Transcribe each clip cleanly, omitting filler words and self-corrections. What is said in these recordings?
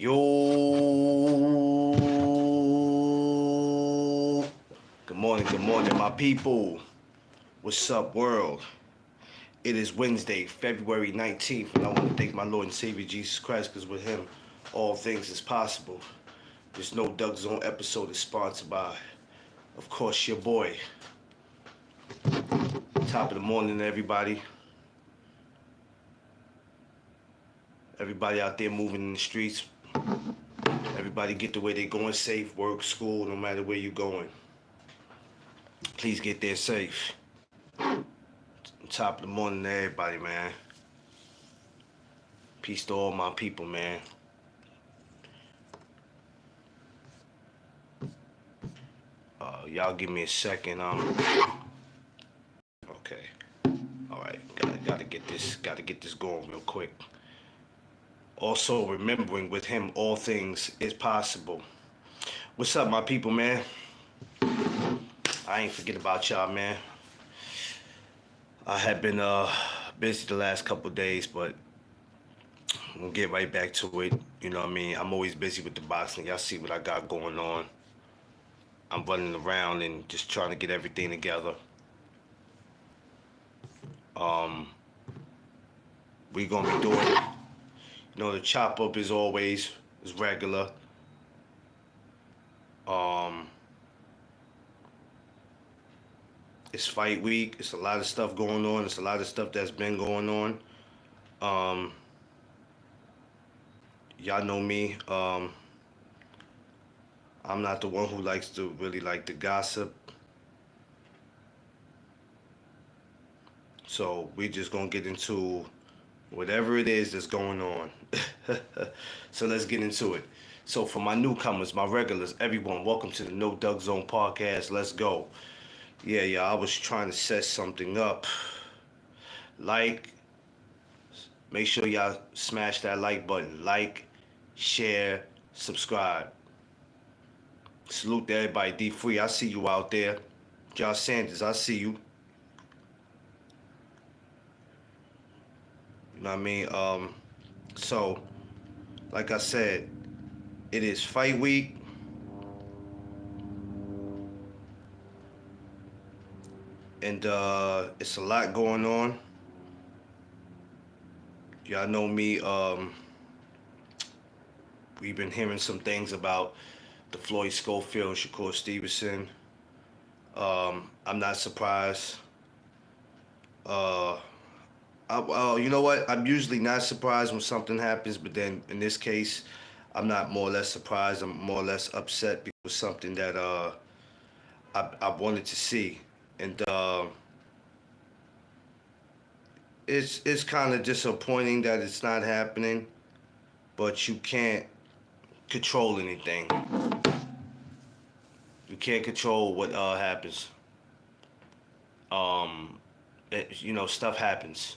Yo, good morning, my people. What's up, world? It is Wednesday, February 19th, and I want to thank my Lord and Savior Jesus Christ because with Him, all things is possible. This No Doug Zone episode is sponsored by, of course, your boy. Top of the morning, everybody. Everybody out there moving in the streets. Everybody get the way they going safe, work, school, no matter where you going. Please get there safe. Top of the morning to everybody, man. Peace to all my people, man. Y'all give me a second. Okay. All right. Gotta get this going real quick. Also, remembering with Him, all things is possible. What's up, my people, man? I ain't forget about y'all, man. I have been busy the last couple of days, but we'll get right back to it. You know what I mean? I'm always busy with the boxing. Y'all see what I got going on. I'm running around and just trying to get everything together. We gonna be doing, the chop up as always, is regular. It's fight week. It's a lot of stuff going on. It's a lot of stuff that's been going on. Y'all know me. I'm not the one who likes to really like to gossip. So we just gonna get into whatever it is that's going on. So let's get into it. So for my newcomers, my regulars, everyone, welcome to the No Doug Zone podcast. Let's go. Yeah, I was trying to set something up. Like, make sure y'all smash that like button. Like, share, subscribe. Salute to everybody. D Free, I see you out there. Josh Sanders, I see you. You know what I mean? So, like I said, it is fight week. And it's a lot going on. Y'all know me. We've been hearing some things about the Floyd Schofield, Shakur Stevenson. I'm not surprised. You know what? I'm usually not surprised when something happens, but then in this case, I'm not more or less surprised. I'm more or less upset because it was something that I wanted to see, and it's kind of disappointing that it's not happening, but you can't control anything. You can't control what happens. Stuff happens.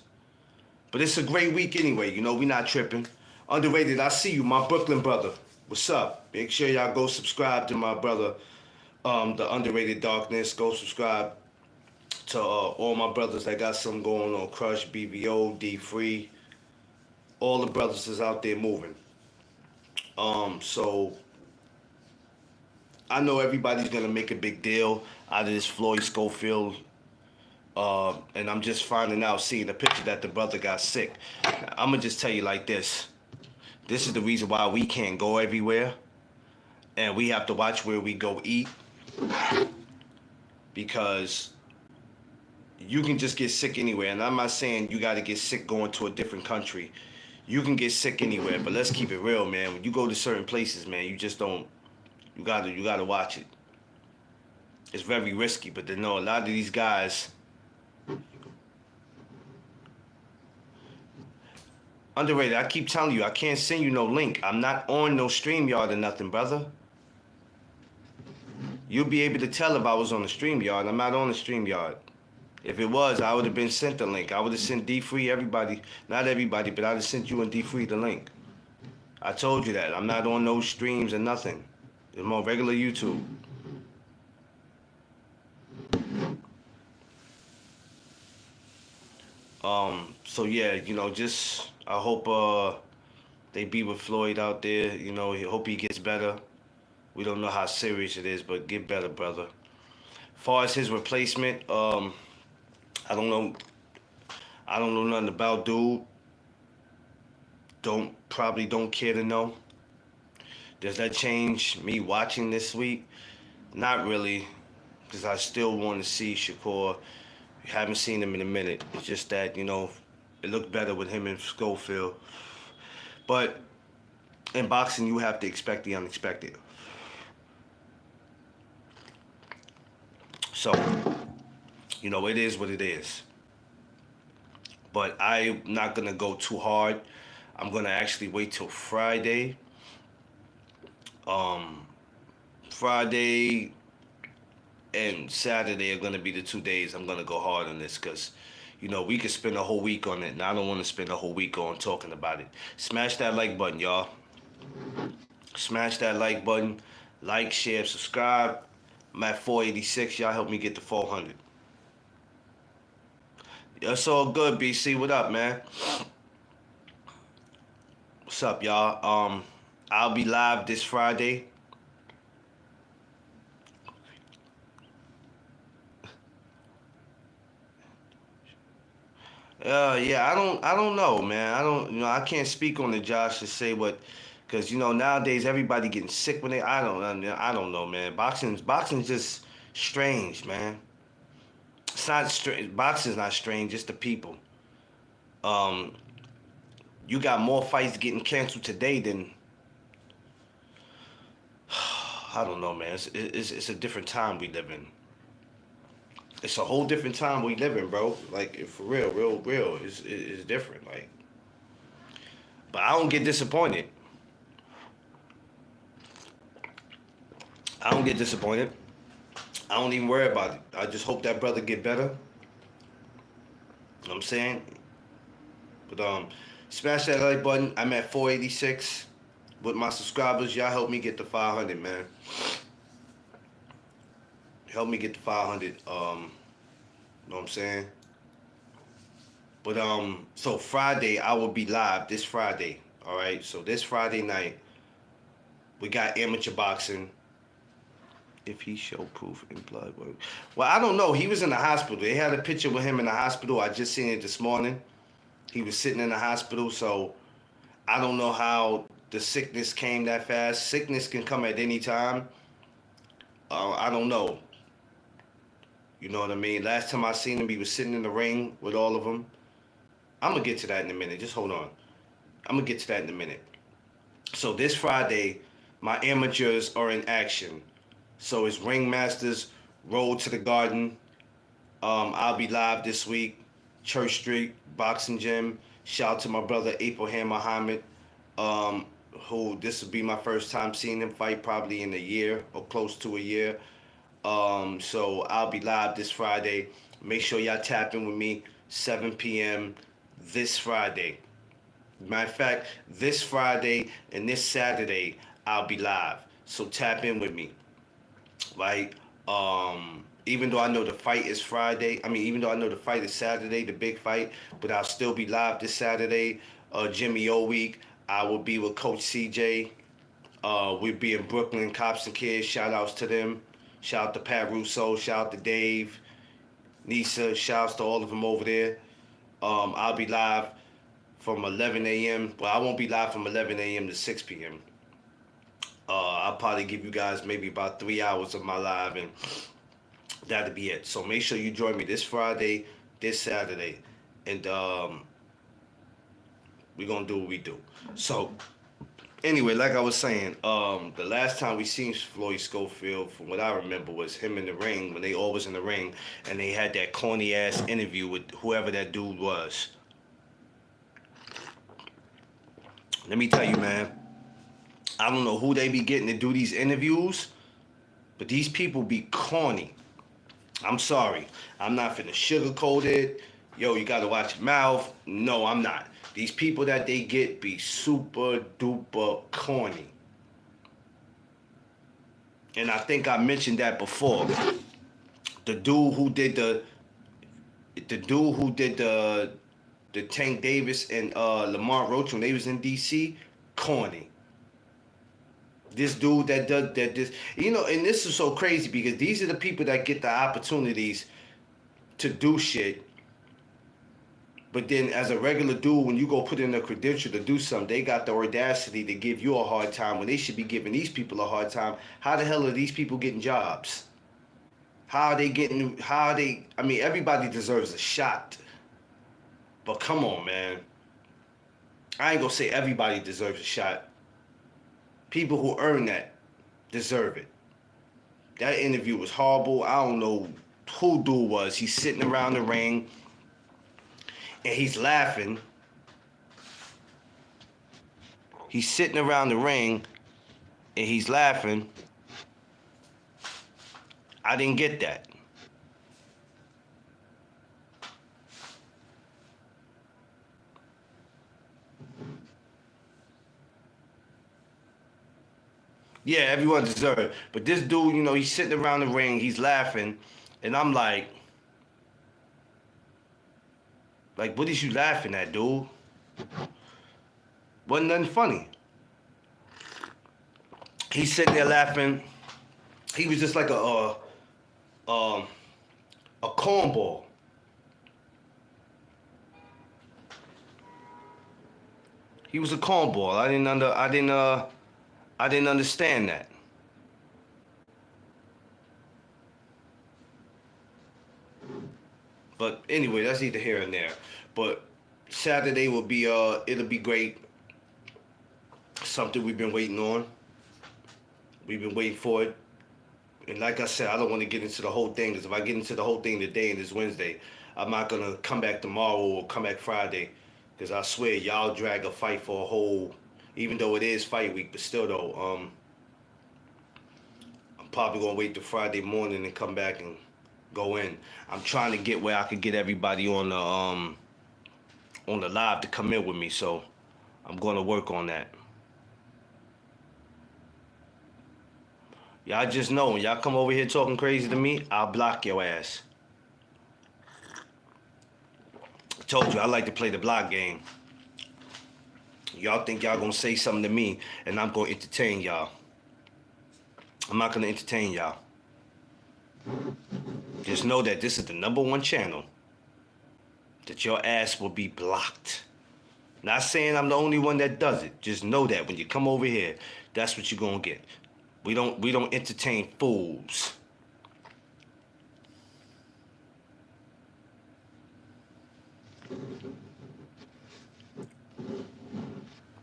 But it's a great week anyway. We not tripping. Underrated, I see you, my Brooklyn brother. What's up? Make sure y'all go subscribe to my brother, the Underrated Darkness. Go subscribe to all my brothers that got something going on. Crush, BBO, D Free. All the brothers is out there moving. So I know everybody's gonna make a big deal out of this Floyd Schofield. And I'm just finding out, seeing the picture that the brother got sick. I'm gonna just tell you like this. This is the reason why we can't go everywhere. And we have to watch where we go eat. Because you can just get sick anywhere. And I'm not saying you gotta get sick going to a different country. You can get sick anywhere, but let's keep it real, man. When you go to certain places, man, you just don't, you gotta watch it. It's very risky, but a lot of these guys, Underrated, I keep telling you, I can't send you no link. I'm not on no StreamYard or nothing, brother. You'll be able to tell if I was on the StreamYard. I'm not on the StreamYard. If it was, I would have been sent the link. I would have sent D-Free, everybody. Not everybody, but I'd have sent you and D-Free the link. I told you that. I'm not on no streams or nothing. It's more regular YouTube. So yeah, just I hope They be with Floyd out there. You know, hope he gets better. We don't know how serious it is, but get better, brother. Far as his replacement, I don't know. I don't know nothing about dude. Don't care to know. Does that change me watching this week? Not really, because I still want to see Shakur. Haven't seen him in a minute. It's just that, it looked better with him and Schofield. But in boxing, you have to expect the unexpected. So, it is what it is. But I'm not going to go too hard. I'm going to actually wait till Friday. Friday and Saturday are going to be the 2 days I'm going to go hard on this because, we could spend a whole week on it, and I don't want to spend a whole week on talking about it. Smash that like button, y'all. Smash that like button. Like, share, subscribe. I'm at 486. Y'all help me get to 400. It's all good, BC. What up, man? What's up, y'all? I'll be live this Friday. Yeah, I don't know, man. I can't speak on the Josh to say what, because nowadays everybody getting sick when I don't know, man. Boxing's just strange, man. It's not strange. Boxing's not strange. It's the people. Um, you got more fights getting canceled today than I don't know, man. It's a different time we live in. It's a whole different time we live in, bro. Like for real. It's different. Like, but I don't get disappointed. I don't get disappointed. I don't even worry about it. I just hope that brother get better. You know what I'm saying? But smash that like button. I'm at 486 with my subscribers. Y'all help me get to 500, man. Help me get to 500. Know what I'm saying? But so Friday I will be live this Friday. All right. So this Friday night we got amateur boxing. If he show proof in blood work. Well, I don't know. He was in the hospital. They had a picture with him in the hospital. I just seen it this morning. He was sitting in the hospital, so I don't know how the sickness came that fast. Sickness can come at any time. I don't know. You know what I mean? Last time I seen him, he was sitting in the ring with all of them. I'm going to get to that in a minute. Just hold on. I'm going to get to that in a minute. So this Friday, my amateurs are in action. So it's Ringmasters, Road to the Garden. I'll be live this week. Church Street, Boxing Gym. Shout out to my brother Abraham Muhammad, who this will be my first time seeing him fight probably in a year or close to a year. So I'll be live this Friday. Make sure y'all tap in with me 7 p.m. this Friday. Matter of fact, this Friday and this Saturday I'll be live. So tap in with me. Right? Even though I know the fight is Friday, even though I know the fight is Saturday, the big fight, but I'll still be live this Saturday. Jimmy O Week, I will be with Coach CJ. We'll be in Brooklyn, Cops and Kids. Shout outs to them. Shout out to Pat Russo. Shout out to Dave, Nisa. Shout outs to all of them over there. I'll be live from 11 a.m. Well, I won't be live from 11 a.m. to 6 p.m. I'll probably give you guys maybe about 3 hours of my live, and that'll be it. So make sure you join me this Friday, this Saturday, and we're going to do what we do. So anyway, like I was saying, the last time we seen Floyd Schofield, from what I remember, was him in the ring, when they all was in the ring, and they had that corny-ass interview with whoever that dude was. Let me tell you, man, I don't know who they be getting to do these interviews, but these people be corny. I'm sorry. I'm not finna sugarcoat it. Yo, you gotta watch your mouth. No, I'm not. These people that they get be super duper corny. And I think I mentioned that before. The dude who did the Tank Davis and Lamar Roach when they was in DC, Corny. This dude that does that this, and this is so crazy because these are the people that get the opportunities to do shit. But then, as a regular dude, when you go put in a credential to do something, they got the audacity to give you a hard time when they should be giving these people a hard time. How the hell are these people getting jobs? How are they getting? How are they? I mean, everybody deserves a shot. But come on, man. I ain't gonna say everybody deserves a shot. People who earn that deserve it. That interview was horrible. I don't know who dude was. He's sitting around the ring and he's laughing. He's sitting around the ring and he's laughing. I didn't get that. Yeah, everyone deserves it. But this dude, he's sitting around the ring, he's laughing, and I'm like, what is you laughing at, dude? Wasn't nothing funny. He's sitting there laughing. He was just like a cornball. He was a cornball. I didn't understand that. But anyway, that's either here and there. But Saturday will be it'll be great. Something we've been waiting on. We've been waiting for it. And like I said, I don't want to get into the whole thing, because if I get into the whole thing today and it's Wednesday, I'm not gonna come back tomorrow or come back Friday. Because I swear y'all drag a fight for a whole, even though it is fight week, but still though, I'm probably gonna wait till Friday morning and come back and go in. I'm trying to get where I could get everybody on the live to come in with me, so I'm gonna work on that. Y'all just know, when y'all come over here talking crazy to me, I'll block your ass. I told you I like to play the block game. Y'all think y'all gonna say something to me and I'm gonna entertain y'all. I'm not gonna entertain y'all. Just know that this is the #1 channel that your ass will be blocked. Not saying I'm the only one that does it. Just know that when you come over here, that's what you're gonna get. We don't entertain fools.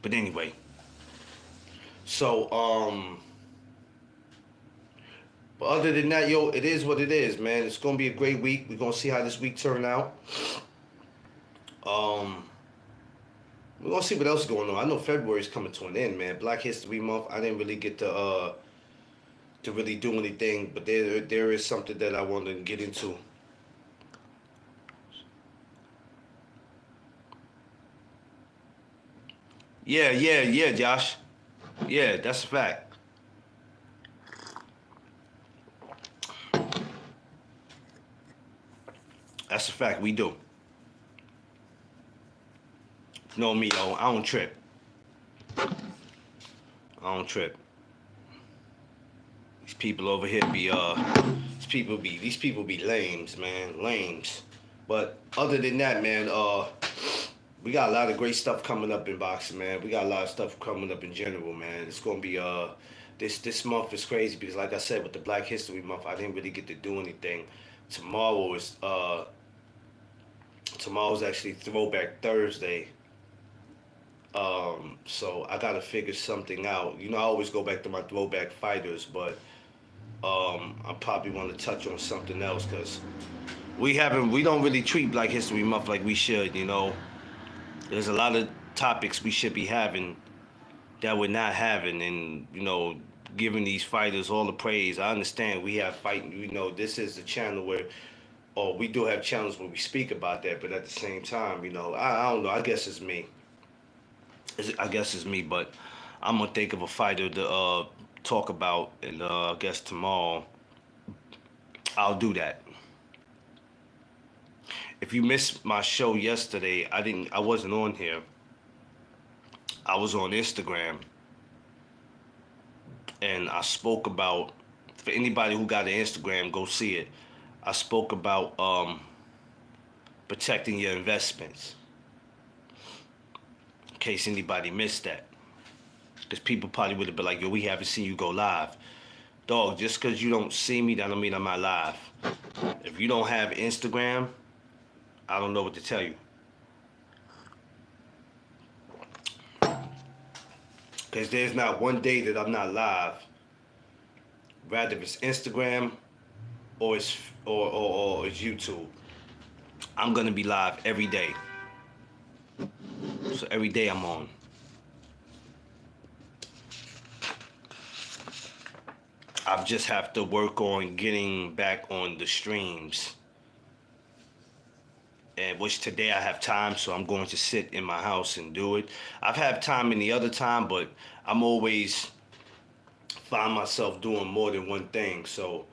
But anyway, so but other than that, yo, it is what it is, man. It's gonna be a great week. We're gonna see how this week turn out. We're gonna see what else is going on. I know February is coming to an end, man. Black History Month. I didn't really get to really do anything, but there is something that I want to get into. Yeah, Josh. Yeah, that's a fact. That's a fact. We do. Know me, though. I don't trip. I don't trip. These people over here be these people be lames, man. Lames. But other than that, man, we got a lot of great stuff coming up in boxing, man. We got a lot of stuff coming up in general, man. It's gonna be this month is crazy because, like I said, with the Black History Month, I didn't really get to do anything. Tomorrow's actually Throwback Thursday. So I gotta figure something out. I always go back to my throwback fighters, but I probably want to touch on something else because we don't really treat Black History Month like we should. There's a lot of topics we should be having that we're not having, and giving these fighters all the praise. I understand we have fighting. This is the channel where, or we do have channels where we speak about that, but at the same time, I don't know. I guess it's me. But I'm gonna think of a fighter to talk about, and I guess tomorrow I'll do that. If you missed my show yesterday, I wasn't on here. I was on Instagram and I spoke about, for anybody who got an Instagram, go see it. I spoke about protecting your investments. In case anybody missed that. Because people probably would have been like, yo, we haven't seen you go live. Dog, just because you don't see me, that don't mean I'm not live. If you don't have Instagram, I don't know what to tell you. Because there's not one day that I'm not live. Rather it's Instagram or it's YouTube. I'm gonna be live every day. So every day I'm on. I just have to work on getting back on the streams. And which today I have time, so I'm going to sit in my house and do it. I've had time any other time, but I'm always find myself doing more than one thing. So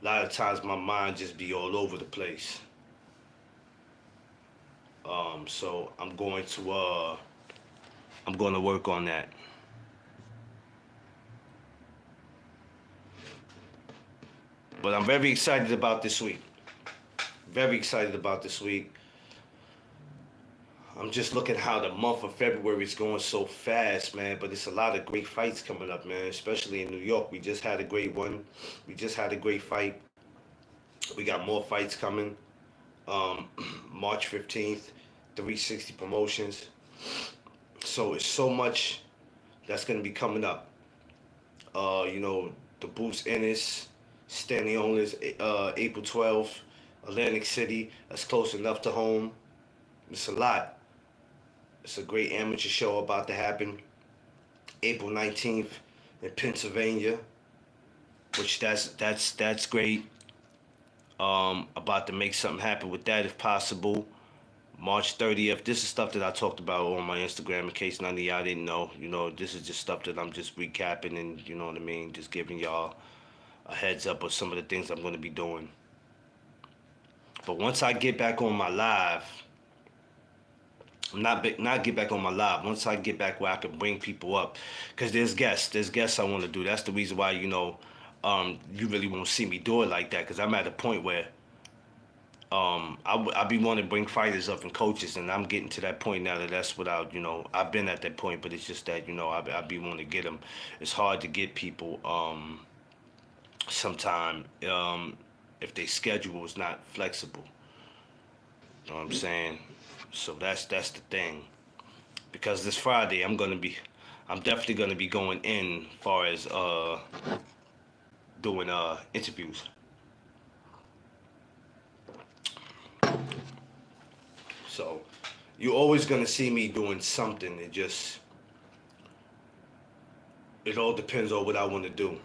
a lot of times my mind just be all over the place. So I'm going to work on that. But I'm very excited about this week. Very excited about this week. I'm just looking how the month of February is going so fast, man. But it's a lot of great fights coming up, man. Especially in New York. We just had a great one. We just had a great fight. We got more fights coming. March 15th, 360 Promotions. So it's so much that's going to be coming up. The Boots Ennis, Stanley Owners, April 12th, Atlantic City. That's close enough to home. It's a lot. It's a great amateur show about to happen. April 19th in Pennsylvania, which that's great. About to make something happen with that if possible. March 30th. This is stuff that I talked about on my Instagram in case none of y'all didn't know. This is just stuff that I'm just recapping and, you know what I mean, just giving y'all a heads up of some of the things I'm going to be doing. But once I get back on my live, not get back on my live. Once I get back where I can bring people up, because there's guests I want to do. That's the reason why you really won't see me do it like that, because I'm at a point where I be wanting to bring fighters up and coaches, and I'm getting to that point now that's without I've been at that point, but it's just that I be wanting to get them. It's hard to get people sometime if their schedule is not flexible. You know what I'm saying? So that's the thing. Because this Friday I'm definitely gonna be going in far as doing interviews. So you're always gonna see me doing something. It all depends on what I want to do.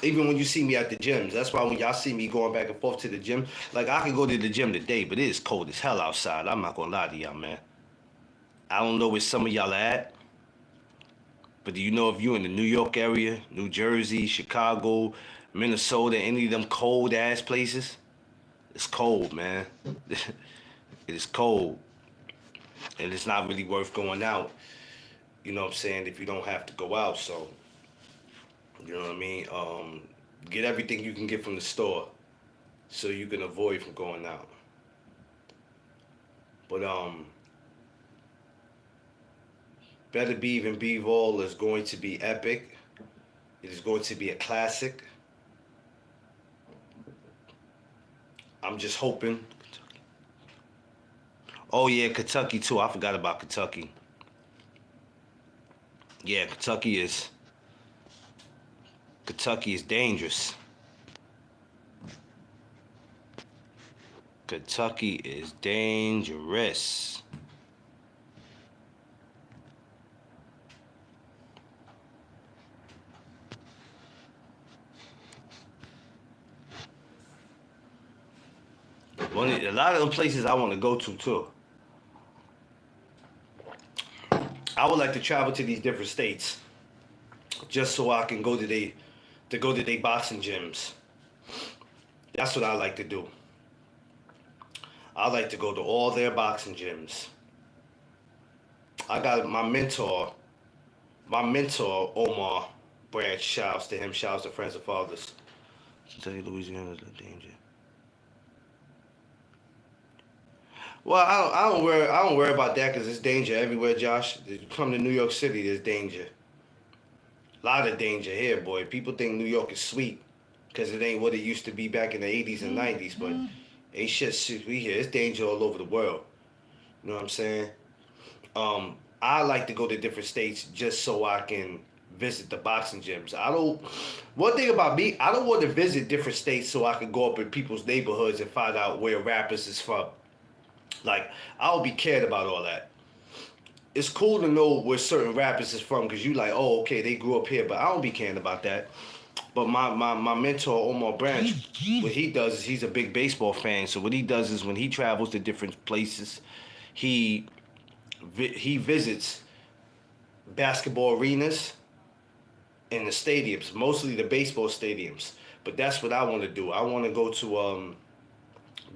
Even when you see me at the gyms, that's why when y'all see me going back and forth to the gym, like I can go to the gym today, but it is cold as hell outside. I'm not gonna lie to y'all, man. I don't know where some of y'all are at, but do you know if you in the New York area, New Jersey, Chicago, Minnesota, any of them cold ass places? It's cold, man. It is cold. And it's not really worth going out. You know what I'm saying? If you don't have to go out, so you know what I mean? Get everything you can get from the store so you can avoid from going out. But Better Beeve and Bevol is going to be epic. It is going to be a classic. I'm just hoping. Oh yeah, Kentucky too. I forgot about Kentucky. Yeah, Kentucky is dangerous. Kentucky is dangerous. A lot of them places I want to go to too. I would like to travel to these different states just so I can go to their boxing gyms. That's what I like to do. I like to go to all their boxing gyms. I got my mentor Omar Branch. Shouts to him. Shouts to Friends of Fathers. Say Louisiana's a danger. Well, I don't worry about that because it's danger everywhere, Josh. You come to New York City, there's danger. A lot of danger here, boy. People think New York is sweet because it ain't what it used to be back in the 80s and 90s, but ain't shit sweet here. It's danger all over the world. You know what I'm saying? I like to go to different states just so I can visit the boxing gyms. I don't. One thing about me, I don't want to visit different states so I can go up in people's neighborhoods and find out where rappers is from. Like, I don't be cared about all that. It's cool to know where certain rappers is from because you like, oh, okay, they grew up here, but I don't be caring about that. But my mentor, Omar Branch, what he does is he's a big baseball fan. So what he does is when he travels to different places, he he visits basketball arenas and the stadiums, mostly the baseball stadiums. But that's what I want to do. I want to go to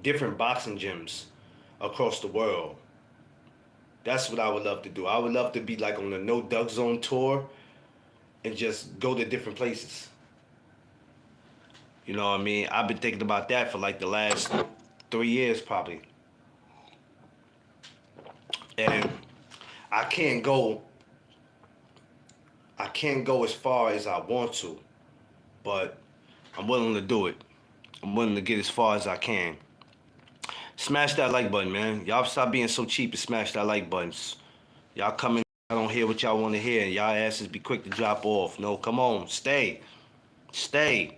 different boxing gyms across the world. That's what I would love to do. I would love to be like on the No Duck Zone tour and just go to different places. You know what I mean? I've been thinking about that for like the last 3 years probably. And I can't go I can't go as far as I want to, but I'm willing to do it. I'm willing to get as far as I can. Smash that like button, man. Y'all stop being so cheap and smash that like buttons. Y'all come in, I don't hear what y'all want to hear, and y'all asses be quick to drop off. No, come on, stay. Stay.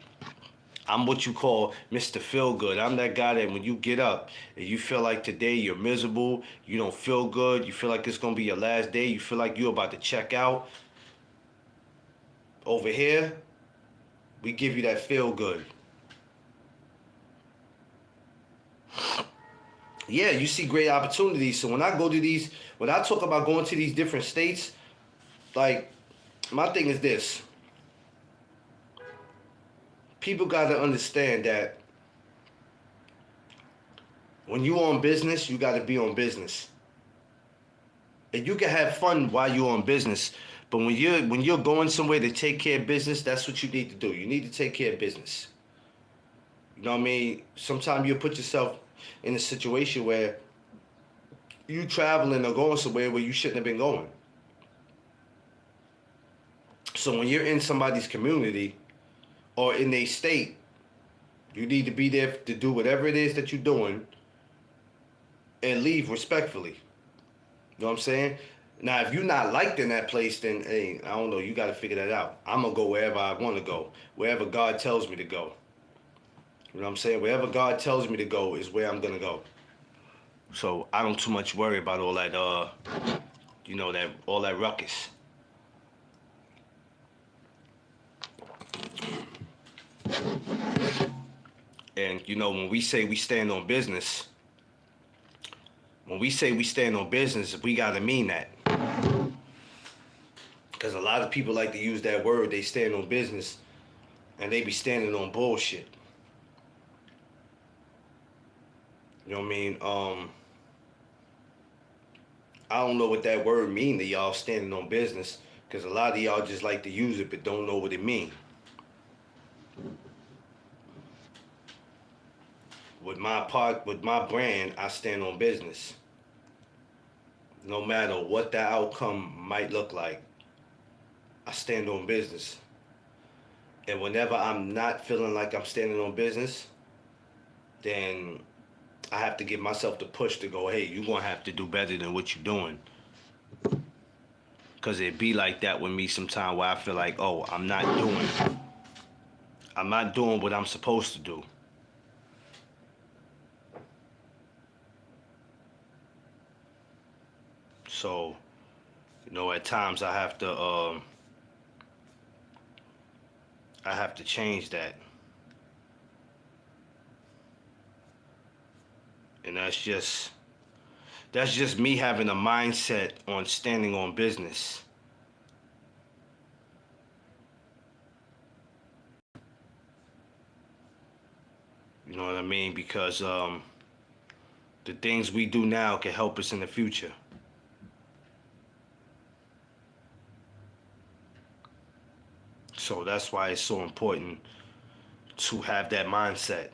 I'm what you call Mr. Feel Good. I'm that guy that when you get up and you feel like today you're miserable, you don't feel good, you feel like it's gonna be your last day, you feel like you're about to check out. Over here, we give you that feel good. Yeah, you see great opportunities. So when I go to these, when I talk about going to these different states, like my thing is this. People got to understand that when you on business, you got to be on business. And you can have fun while you're on business, but when you're going somewhere to take care of business, that's what you need to do. You need to take care of business. You know what I mean? Sometimes you put yourself in a situation where you traveling or going somewhere where you shouldn't have been going. So when you're in somebody's community or in a state, you need to be there to do whatever it is that you're doing and leave respectfully. You know what I'm saying? Now, if you're not liked in that place, then, hey, I don't know, you got to figure that out. I'm going to go wherever I want to go, wherever God tells me to go. You know what I'm saying? Wherever God tells me to go is where I'm going to go. So I don't too much worry about all that, that all that ruckus. And, when we say we stand on business, we got to mean that. Because a lot of people like to use that word, they stand on business, and they be standing on bullshit. You know what I mean? I don't know what that word mean to y'all standing on business, because a lot of y'all just like to use it but don't know what it mean. With my brand, I stand on business. No matter what the outcome might look like, I stand on business. And whenever I'm not feeling like I'm standing on business, then I have to give myself the push to go, hey, you're going to have to do better than what you're doing. Because it be like that with me sometimes where I feel like, oh, I'm not doing what I'm supposed to do. So, at times I have to change that. And that's just me having a mindset on standing on business. You know what I mean? Because the things we do now can help us in the future. So that's why it's so important to have that mindset.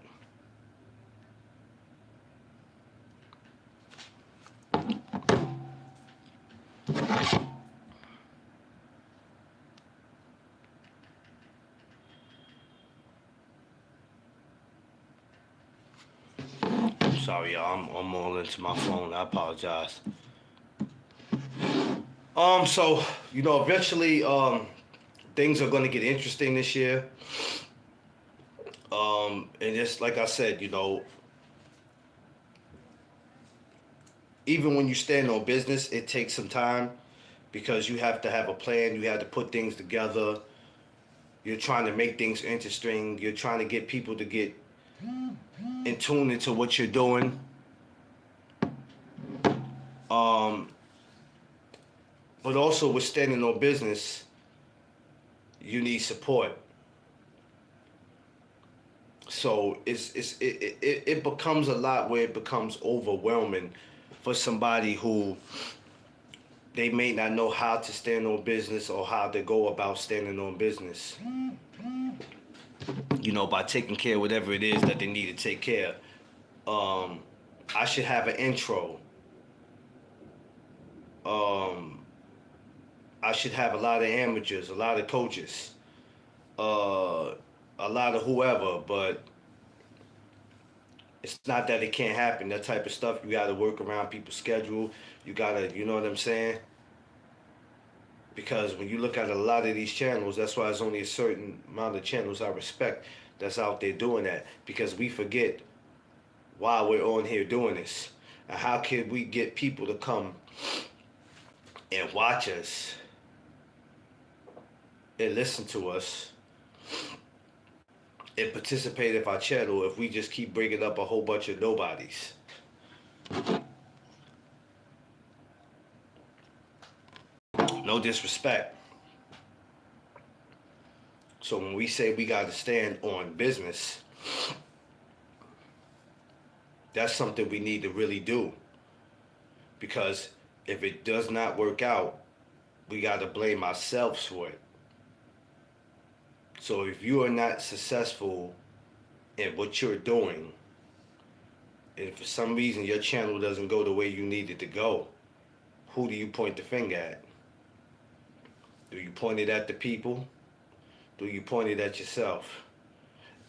Sorry, y'all. I'm all into my phone. I apologize. So eventually, things are gonna get interesting this year. And just like I said, even when you stand on business, it takes some time because you have to have a plan. You have to put things together. You're trying to make things interesting. You're trying to get people to get in tune into what you're doing. Um, but also with standing on business, you need support. So it becomes a lot where it becomes overwhelming for somebody who they may not know how to stand on business or how to go about standing on business. By taking care of whatever it is that they need to take care of. I should have an intro. Um, I should have a lot of amateurs, a lot of coaches, uh, a lot of whoever, but it's not that it can't happen. That type of stuff, you got to work around people's schedule. You got to, you know what I'm saying? Because when you look at a lot of these channels, that's why there's only a certain amount of channels I respect that's out there doing that. Because we forget why we're on here doing this. And how can we get people to come and watch us and listen to us and participate in our channel if we just keep bringing up a whole bunch of nobodies? No disrespect. So when we say we got to stand on business, that's something we need to really do. Because if it does not work out, we got to blame ourselves for it. So if you are not successful in what you're doing, and for some reason your channel doesn't go the way you need it to go, who do you point the finger at? Do you point it at the people? Do you point it at yourself?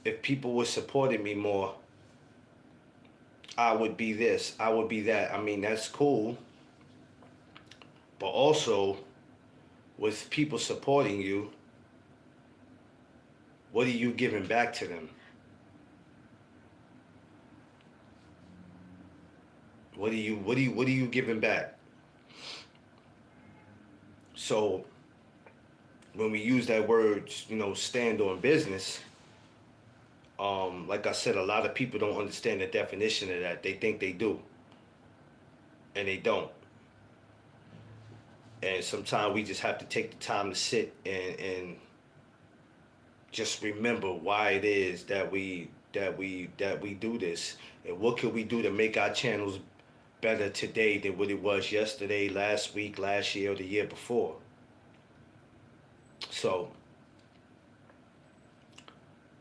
If people were supporting me more, I would be this, I would be that. I mean, that's cool. But also, with people supporting you, what are you giving back to them? What are you giving back? So when we use that word, stand on business, like I said, a lot of people don't understand the definition of that. They think they do, and they don't. And sometimes we just have to take the time to sit and just remember why it is that we do this, and what can we do to make our channels better today than what it was yesterday, last week, last year, or the year before. So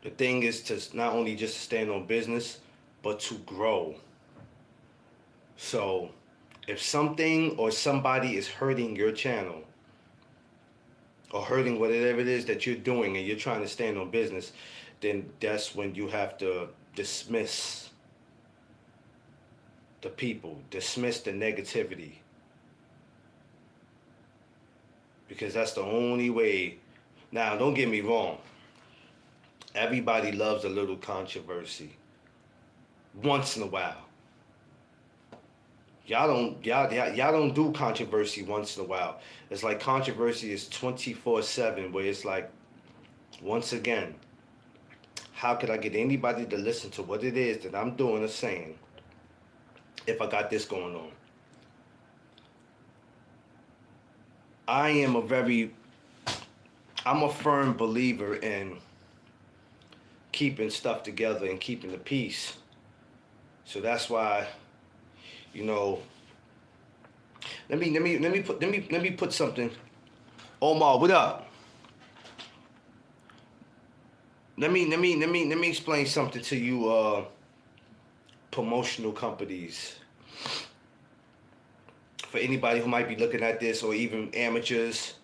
the thing is to not only just stand on business, but to grow. So if something or somebody is hurting your channel or hurting whatever it is that you're doing and you're trying to stand on business, then that's when you have to dismiss the people, dismiss the negativity. Because that's the only way. Now, don't get me wrong. Everybody loves a little controversy. Once in a while. Y'all don't do controversy once in a while. It's like controversy is 24/7, where it's like, once again, how could I get anybody to listen to what it is that I'm doing or saying if I got this going on? I'm a firm believer in keeping stuff together and keeping the peace. So that's why, let me put something. Omar, what up? Let me explain something to you. Promotional companies, for anybody who might be looking at this, or even amateurs,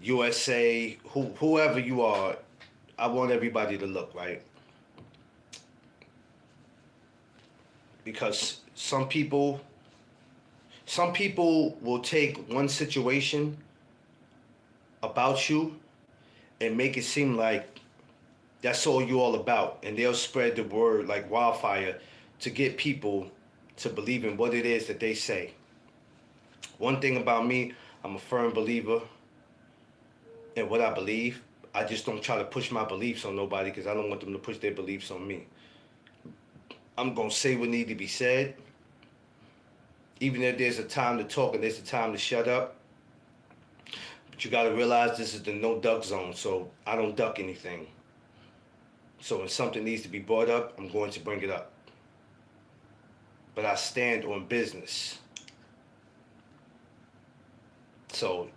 USA, whoever you are, I want everybody to look, right, because some people will take one situation about you and make it seem like that's all you all about, and they'll spread the word like wildfire to get people to believe in what it is that they say. One thing about me, I'm a firm believer in what I believe. I just don't try to push my beliefs on nobody because I don't want them to push their beliefs on me. I'm gonna say what need to be said, even if there's a time to talk and there's a time to shut up. But you gotta realize this is the no duck zone, so I don't duck anything. So when something needs to be brought up, I'm going to bring it up. But I stand on business. So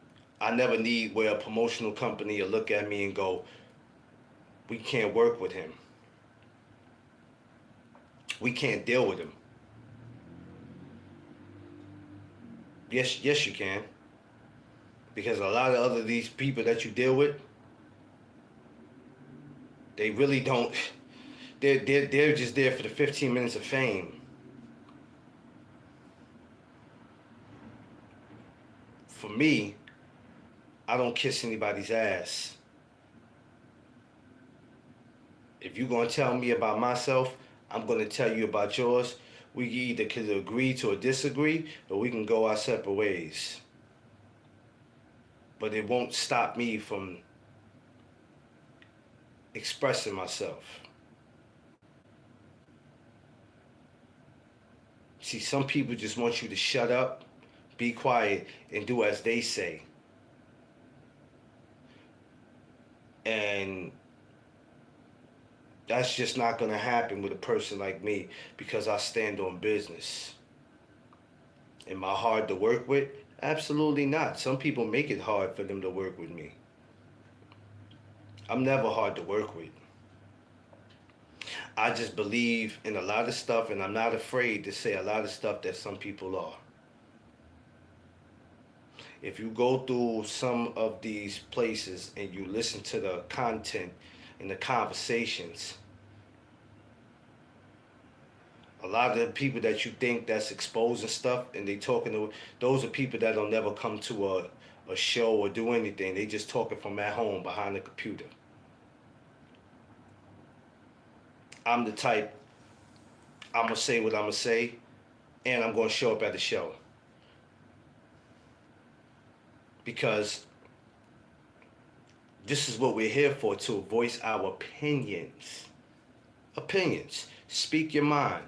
I never need where a promotional company will look at me and go, we can't work with him. We can't deal with him. Yes, you can. Because a lot of other these people that you deal with, they really don't. They're just there for the 15 minutes of fame. For me, I don't kiss anybody's ass. If you're gonna tell me about myself, I'm gonna tell you about yours. We either can agree to or disagree, or we can go our separate ways. But it won't stop me from expressing myself. See, some people just want you to shut up, be quiet, and do as they say. And that's just not gonna happen with a person like me because I stand on business. Am I hard to work with? Absolutely not. Some people make it hard for them to work with me. I'm never hard to work with. I just believe in a lot of stuff, and I'm not afraid to say a lot of stuff that some people are. If you go through some of these places and you listen to the content and the conversations, a lot of the people that you think that's exposing stuff and they talking to, those are people that don't never come to a show or do anything. They just talking from at home behind the computer. I'm the type, I'm gonna say what I'm gonna say, and I'm gonna show up at the show. Because this is what we're here for, to voice our opinions. Opinions. Speak your mind.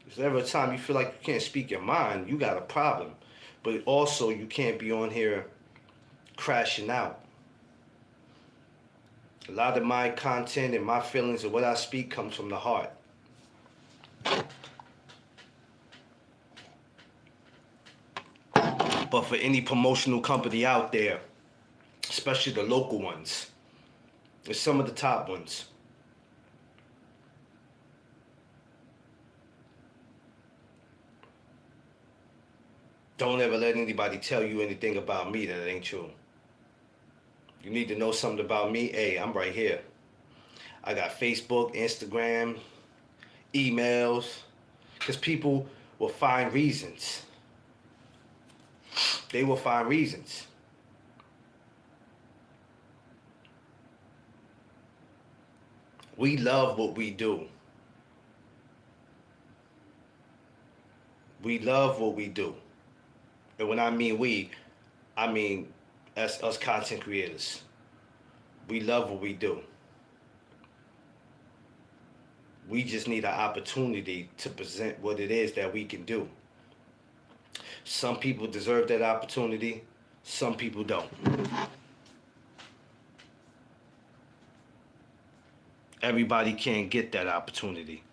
If there's ever a time you feel like you can't speak your mind, you got a problem. But also, you can't be on here crashing out. A lot of my content and my feelings and what I speak comes from the heart. But for any promotional company out there, especially the local ones, and some of the top ones, don't ever let anybody tell you anything about me that ain't true. You need to know something about me? Hey, I'm right here. I got Facebook, Instagram, emails, because people will find reasons. They will find reasons. We love what we do. We love what we do. And when I mean we, I mean as us content creators. We love what we do. We just need an opportunity to present what it is that we can do. Some people deserve that opportunity, some people don't. Everybody can't get that opportunity,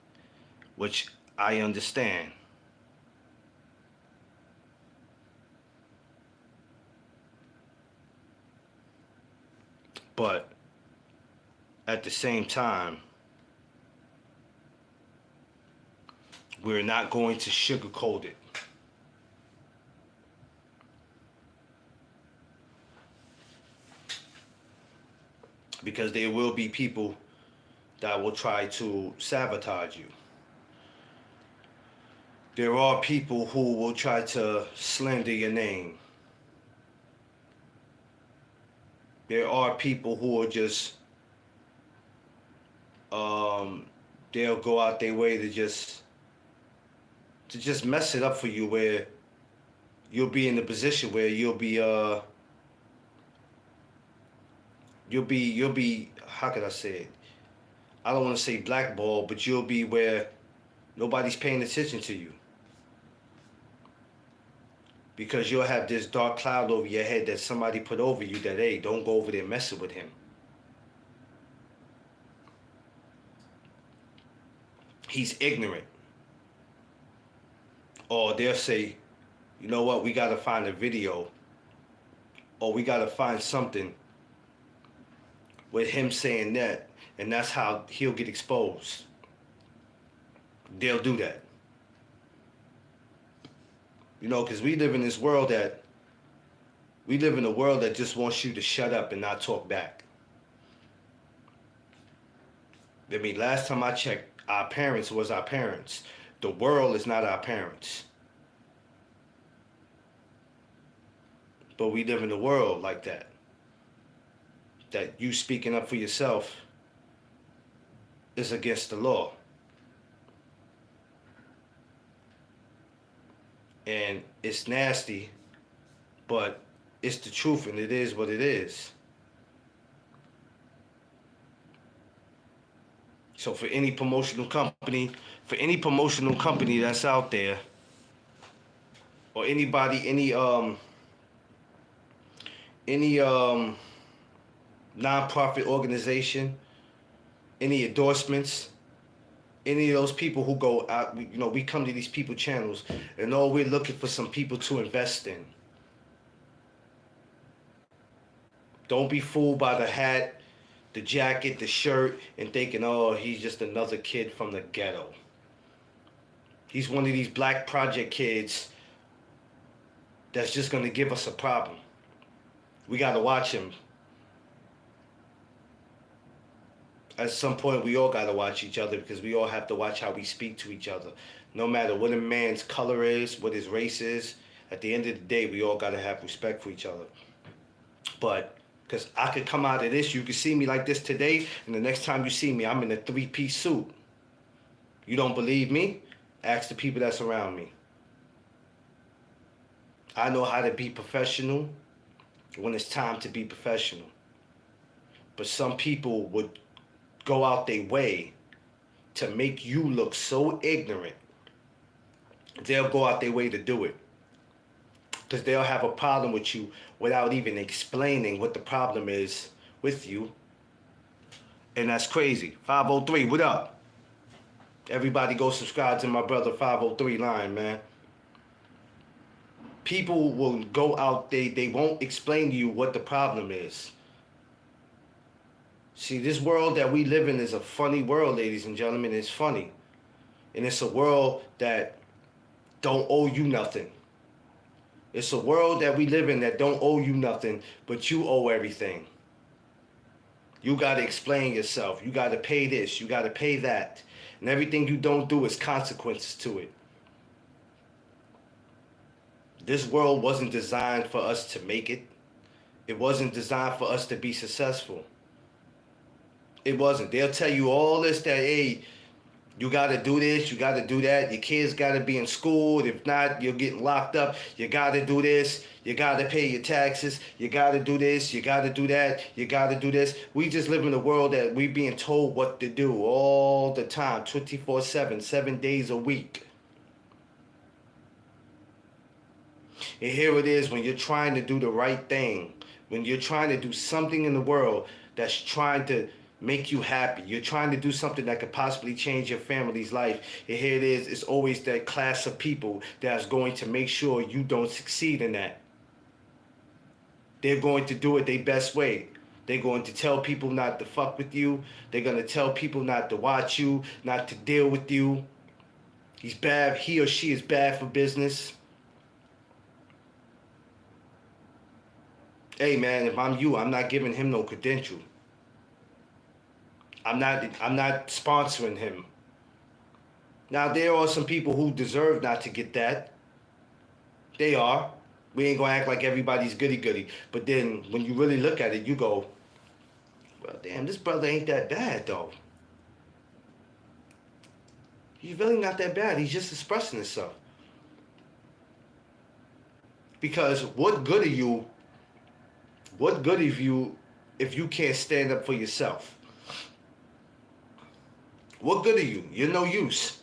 which I understand. But at the same time, we're not going to sugarcoat it. Because there will be people that will try to sabotage you. There are people who will try to slander your name. There are people who will just, they'll go out their way to just mess it up for you, where you'll be in a position where you'll be how could I say it? I don't want to say blackballed, but you'll be where nobody's paying attention to you. Because you'll have this dark cloud over your head that somebody put over you that, hey, don't go over there messing with him. He's ignorant. Or they'll say, you know what, we got to find a video, or we got to find something with him saying that, and that's how he'll get exposed. They'll do that. You know, because we live in a world that just wants you to shut up and not talk back. I mean, last time I checked, our parents was our parents. The world is not our parents. But we live in a world like that. That you speaking up for yourself is against the law. And it's nasty, but it's the truth, and it is what it is. So for any promotional company that's out there, or anybody, any non-profit organization, any endorsements, any of those people who go out, you know, we come to these people channels, and all we're looking for some people to invest in. Don't be fooled by the hat, the jacket, the shirt, and thinking, oh, he's just another kid from the ghetto. He's one of these black project kids that's just going to give us a problem. We got to watch him. At some point, we all got to watch each other, because we all have to watch how we speak to each other. No matter what a man's color is, what his race is, at the end of the day, we all got to have respect for each other. But, because I could come out of this, you could see me like this today, and the next time you see me, I'm in a 3-piece suit. You don't believe me? Ask the people that's around me. I know how to be professional when it's time to be professional. But some people would go out their way to make you look so ignorant. They'll go out their way to do it, because they'll have a problem with you without even explaining what the problem is with you. And that's crazy. 503, what up? Everybody go subscribe to my brother 503 line, man. People will go out, they won't explain to you what the problem is. See, this world that we live in is a funny world, ladies and gentlemen. It's funny. And it's a world that don't owe you nothing. It's a world that we live in that don't owe you nothing, but you owe everything. You got to explain yourself. You got to pay this. You got to pay that. And everything you don't do is consequences to it. This world wasn't designed for us to make it. It wasn't designed for us to be successful. It wasn't. They'll tell you all this, that, hey, you got to do this, you got to do that. Your kids got to be in school. If not, you're getting locked up. You got to do this. You got to pay your taxes. You got to do this. You got to do that. You got to do this. We just live in a world that we being told what to do all the time, 24/7, 7 days a week. And here it is, when you're trying to do the right thing, when you're trying to do something in the world that's trying to make you happy, you're trying to do something that could possibly change your family's life, and here it is, it's always that class of people that's going to make sure you don't succeed in that. They're going to do it their best way. They're going to tell people not to fuck with you. They're going to tell people not to watch you, not to deal with you. He's bad. He or she is bad for business. Hey man, if I'm you, I'm not giving him no credential. I'm not sponsoring him. Now there are some people who deserve not to get that. They are. We ain't gonna act like everybody's goody-goody. But then when you really look at it, you go, well, damn, this brother ain't that bad, though. He's really not that bad. He's just expressing himself. Because what good are you? What good of you if you can't stand up for yourself? What good are you? You're no use.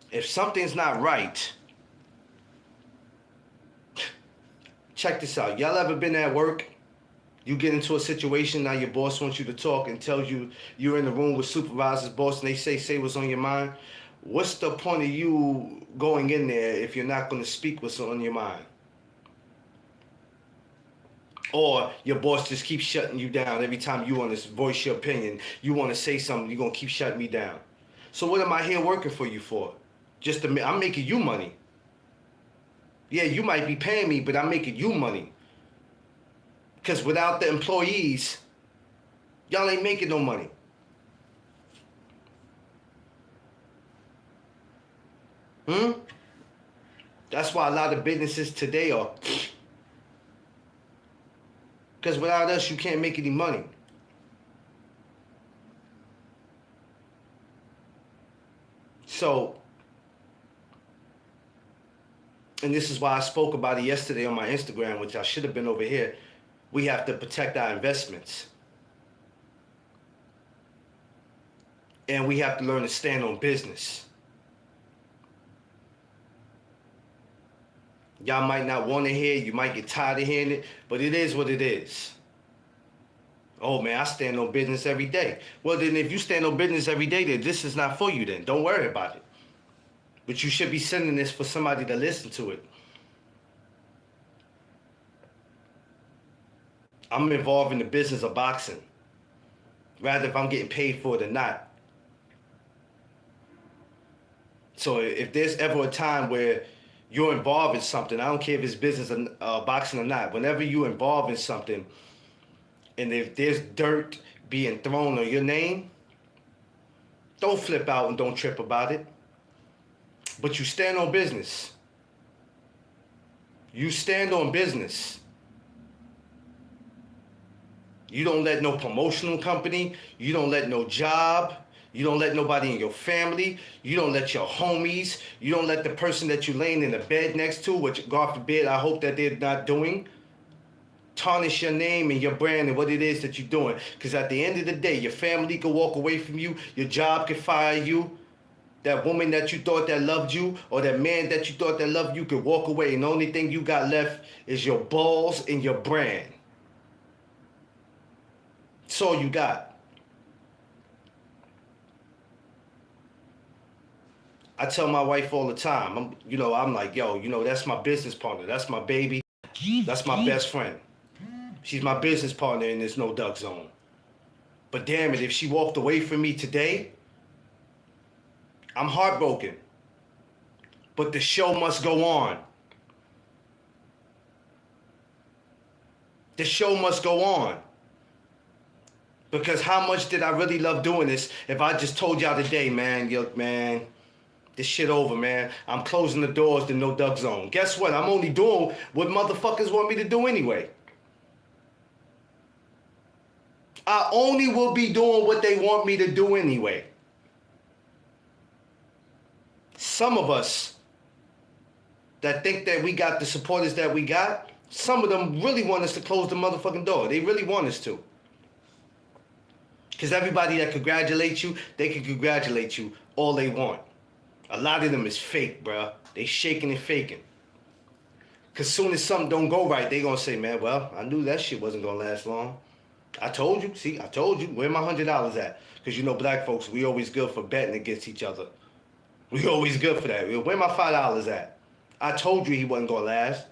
If something's not right, check this out. Y'all ever been at work? You get into a situation, now your boss wants you to talk and tells you you're in the room with supervisors, boss, and they say what's on your mind. What's the point of you going in there if you're not going to speak what's on your mind? Or your boss just keeps shutting you down every time you want to voice your opinion. You want to say something, you're going to keep shutting me down. So what am I here working for you for? I'm making you money. Yeah, you might be paying me, but I'm making you money. Because without the employees, y'all ain't making no money. That's why a lot of businesses today are... Because without us, you can't make any money. So, and this is why I spoke about it yesterday on my Instagram, which I should have been over here. We have to protect our investments. And we have to learn to stand on business. Y'all might not want to hear it, you might get tired of hearing it, but it is what it is. Oh man, I stand on business every day. Well then if you stand on business every day, then this is not for you then. Don't worry about it. But you should be sending this for somebody to listen to it. I'm involved in the business of boxing. Rather if I'm getting paid for it or not. So if there's ever a time where you're involved in something, I don't care if it's business or boxing or not, whenever you're involved in something, and if there's dirt being thrown on your name, don't flip out and don't trip about it. But you stand on business. You stand on business. You don't let no promotional company, you don't let no job, you don't let nobody in your family, you don't let your homies, you don't let the person that you're laying in the bed next to, which God forbid, I hope that they're not doing, tarnish your name and your brand and what it is that you're doing. Because at the end of the day, your family could walk away from you, your job could fire you, that woman that you thought that loved you or that man that you thought that loved you could walk away, and the only thing you got left is your balls and your brand. That's all you got. I tell my wife all the time, I'm like, yo, that's my business partner. That's my baby. That's my best friend. She's my business partner in this No Duck Zone. But damn it, if she walked away from me today, I'm heartbroken. But the show must go on. The show must go on. Because how much did I really love doing this if I just told y'all today, man, this shit over, man. I'm closing the doors to No Duck Zone. Guess what? I'm only doing what motherfuckers want me to do anyway. I only will be doing what they want me to do anyway. Some of us that think that we got the supporters that we got, some of them really want us to close the motherfucking door. They really want us to. Because everybody that congratulates you, they can congratulate you all they want. A lot of them is fake, bruh. They shaking and faking. Because soon as something don't go right, they going to say, man, well, I knew that shit wasn't going to last long. I told you. See, I told you. Where my $100 at? Because black folks, we always good for betting against each other. We always good for that. Where my $5 at? I told you he wasn't going to last.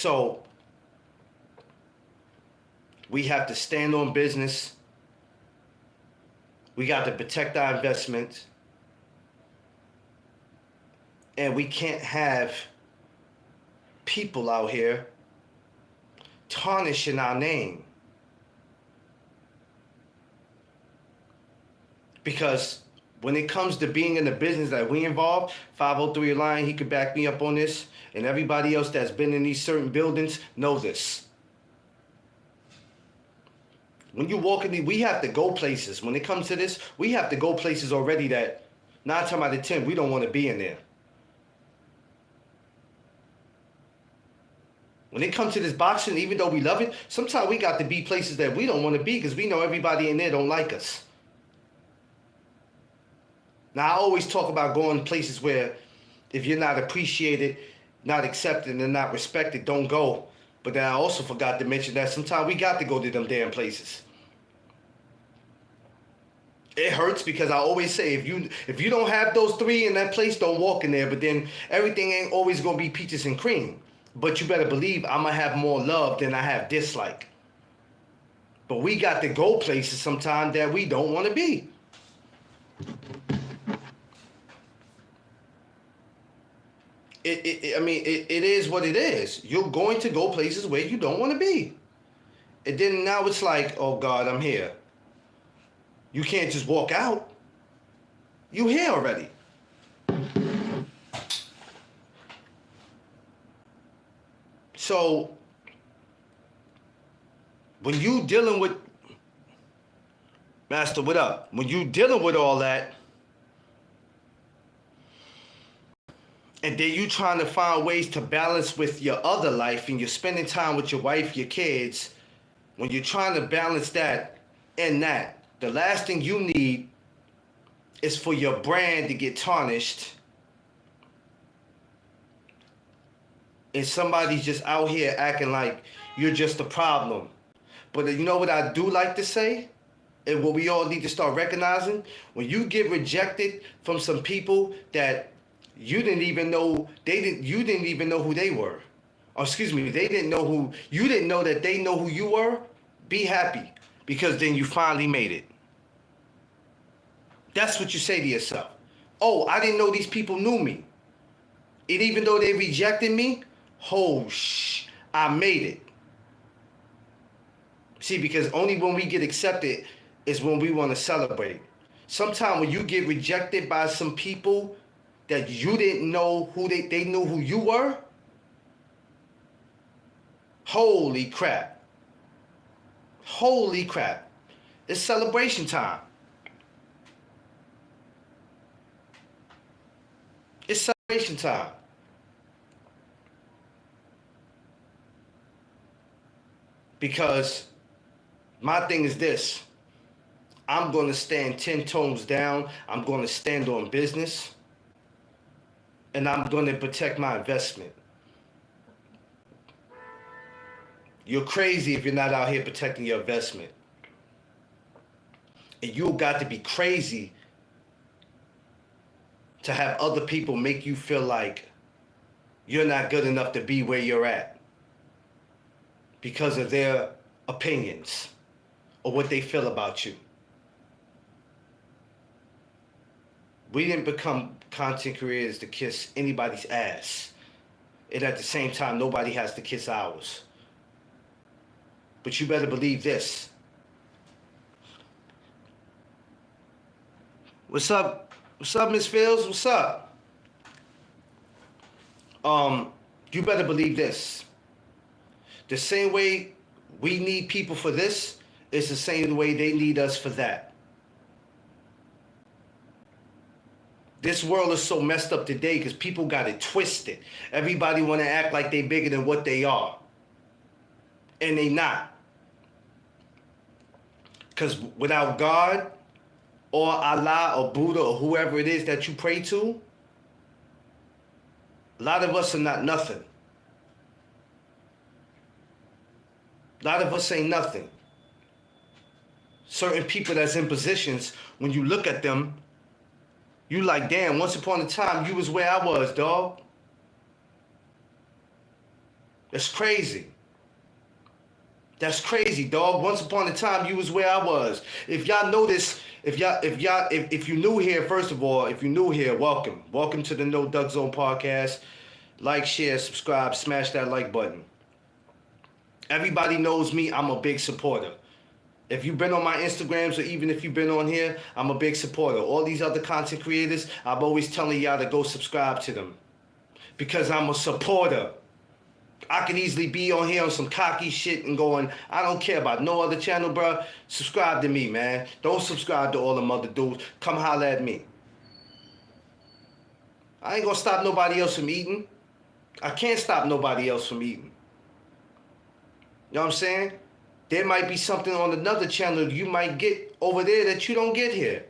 So we have to stand on business. We got to protect our investments. And we can't have people out here tarnishing our name. Because when it comes to being in the business that we involve, 503 Lion, he could back me up on this, and everybody else that's been in these certain buildings know this. When you walk in, we have to go places. When it comes to this, we have to go places already that 9 times out of 10, we don't want to be in there. When it comes to this boxing, even though we love it, sometimes we got to be places that we don't want to be because we know everybody in there don't like us. Now, I always talk about going places where if you're not appreciated, not accepted, and not respected, don't go. But then I also forgot to mention that sometimes we got to go to them damn places. It hurts because I always say if you don't have those 3 in that place, don't walk in there. But then everything ain't always going to be peaches and cream. But you better believe I'm going to have more love than I have dislike. But we got to go places sometimes that we don't want to be. It is what it is. You're going to go places where you don't want to be. And then now it's like, oh God, I'm here. You can't just walk out. You here already. So when you dealing with, Master, what up? When you dealing with all that, and then you trying to find ways to balance with your other life and you're spending time with your wife, your kids, when you're trying to balance that and that, the last thing you need is for your brand to get tarnished and somebody's just out here acting like you're just a problem. But you know what I do like to say? And what we all need to start recognizing? When you get rejected from some people that you didn't even know you didn't even know who they were. Or excuse me, they didn't know who you didn't know that they know who you were. Be happy because then you finally made it. That's what you say to yourself. Oh, I didn't know these people knew me. And even though they rejected me, I made it. See, because only when we get accepted is when we want to celebrate. Sometimes when you get rejected by some people that you didn't know who they knew who you were, holy crap. Holy crap. It's celebration time. It's celebration time. Because my thing is this. I'm going to stand 10 toes down. I'm going to stand on business. And I'm going to protect my investment. You're crazy if you're not out here protecting your investment. And you got to be crazy to have other people make you feel like you're not good enough to be where you're at because of their opinions or what they feel about you. We didn't become content creators to kiss anybody's ass. And at the same time, nobody has to kiss ours. But you better believe this. What's up? What's up, Miss Fields? What's up? You better believe this. The same way we need people for this is the same way they need us for that. This world is so messed up today because people got it twisted. Everybody want to act like they bigger than what they are. And they not. Because without God or Allah or Buddha or whoever it is that you pray to, a lot of us are not nothing. A lot of us ain't nothing. Certain people that's in positions, when you look at them, you like, damn, once upon a time, you was where I was, dog. That's crazy. That's crazy, dog. Once upon a time, you was where I was. If y'all notice, if you new here, first of all, if you new here, welcome. Welcome to the No Duck Zone podcast. Like, share, subscribe, smash that like button. Everybody knows me. I'm a big supporter. If you've been on my Instagrams or even if you've been on here, I'm a big supporter. All these other content creators, I'm always telling y'all to go subscribe to them because I'm a supporter. I could easily be on here on some cocky shit and going, I don't care about no other channel, bro. Subscribe to me, man. Don't subscribe to all them other dudes. Come holler at me. I ain't gonna stop nobody else from eating. I can't stop nobody else from eating. You know what I'm saying? There might be something on another channel you might get over there that you don't get here.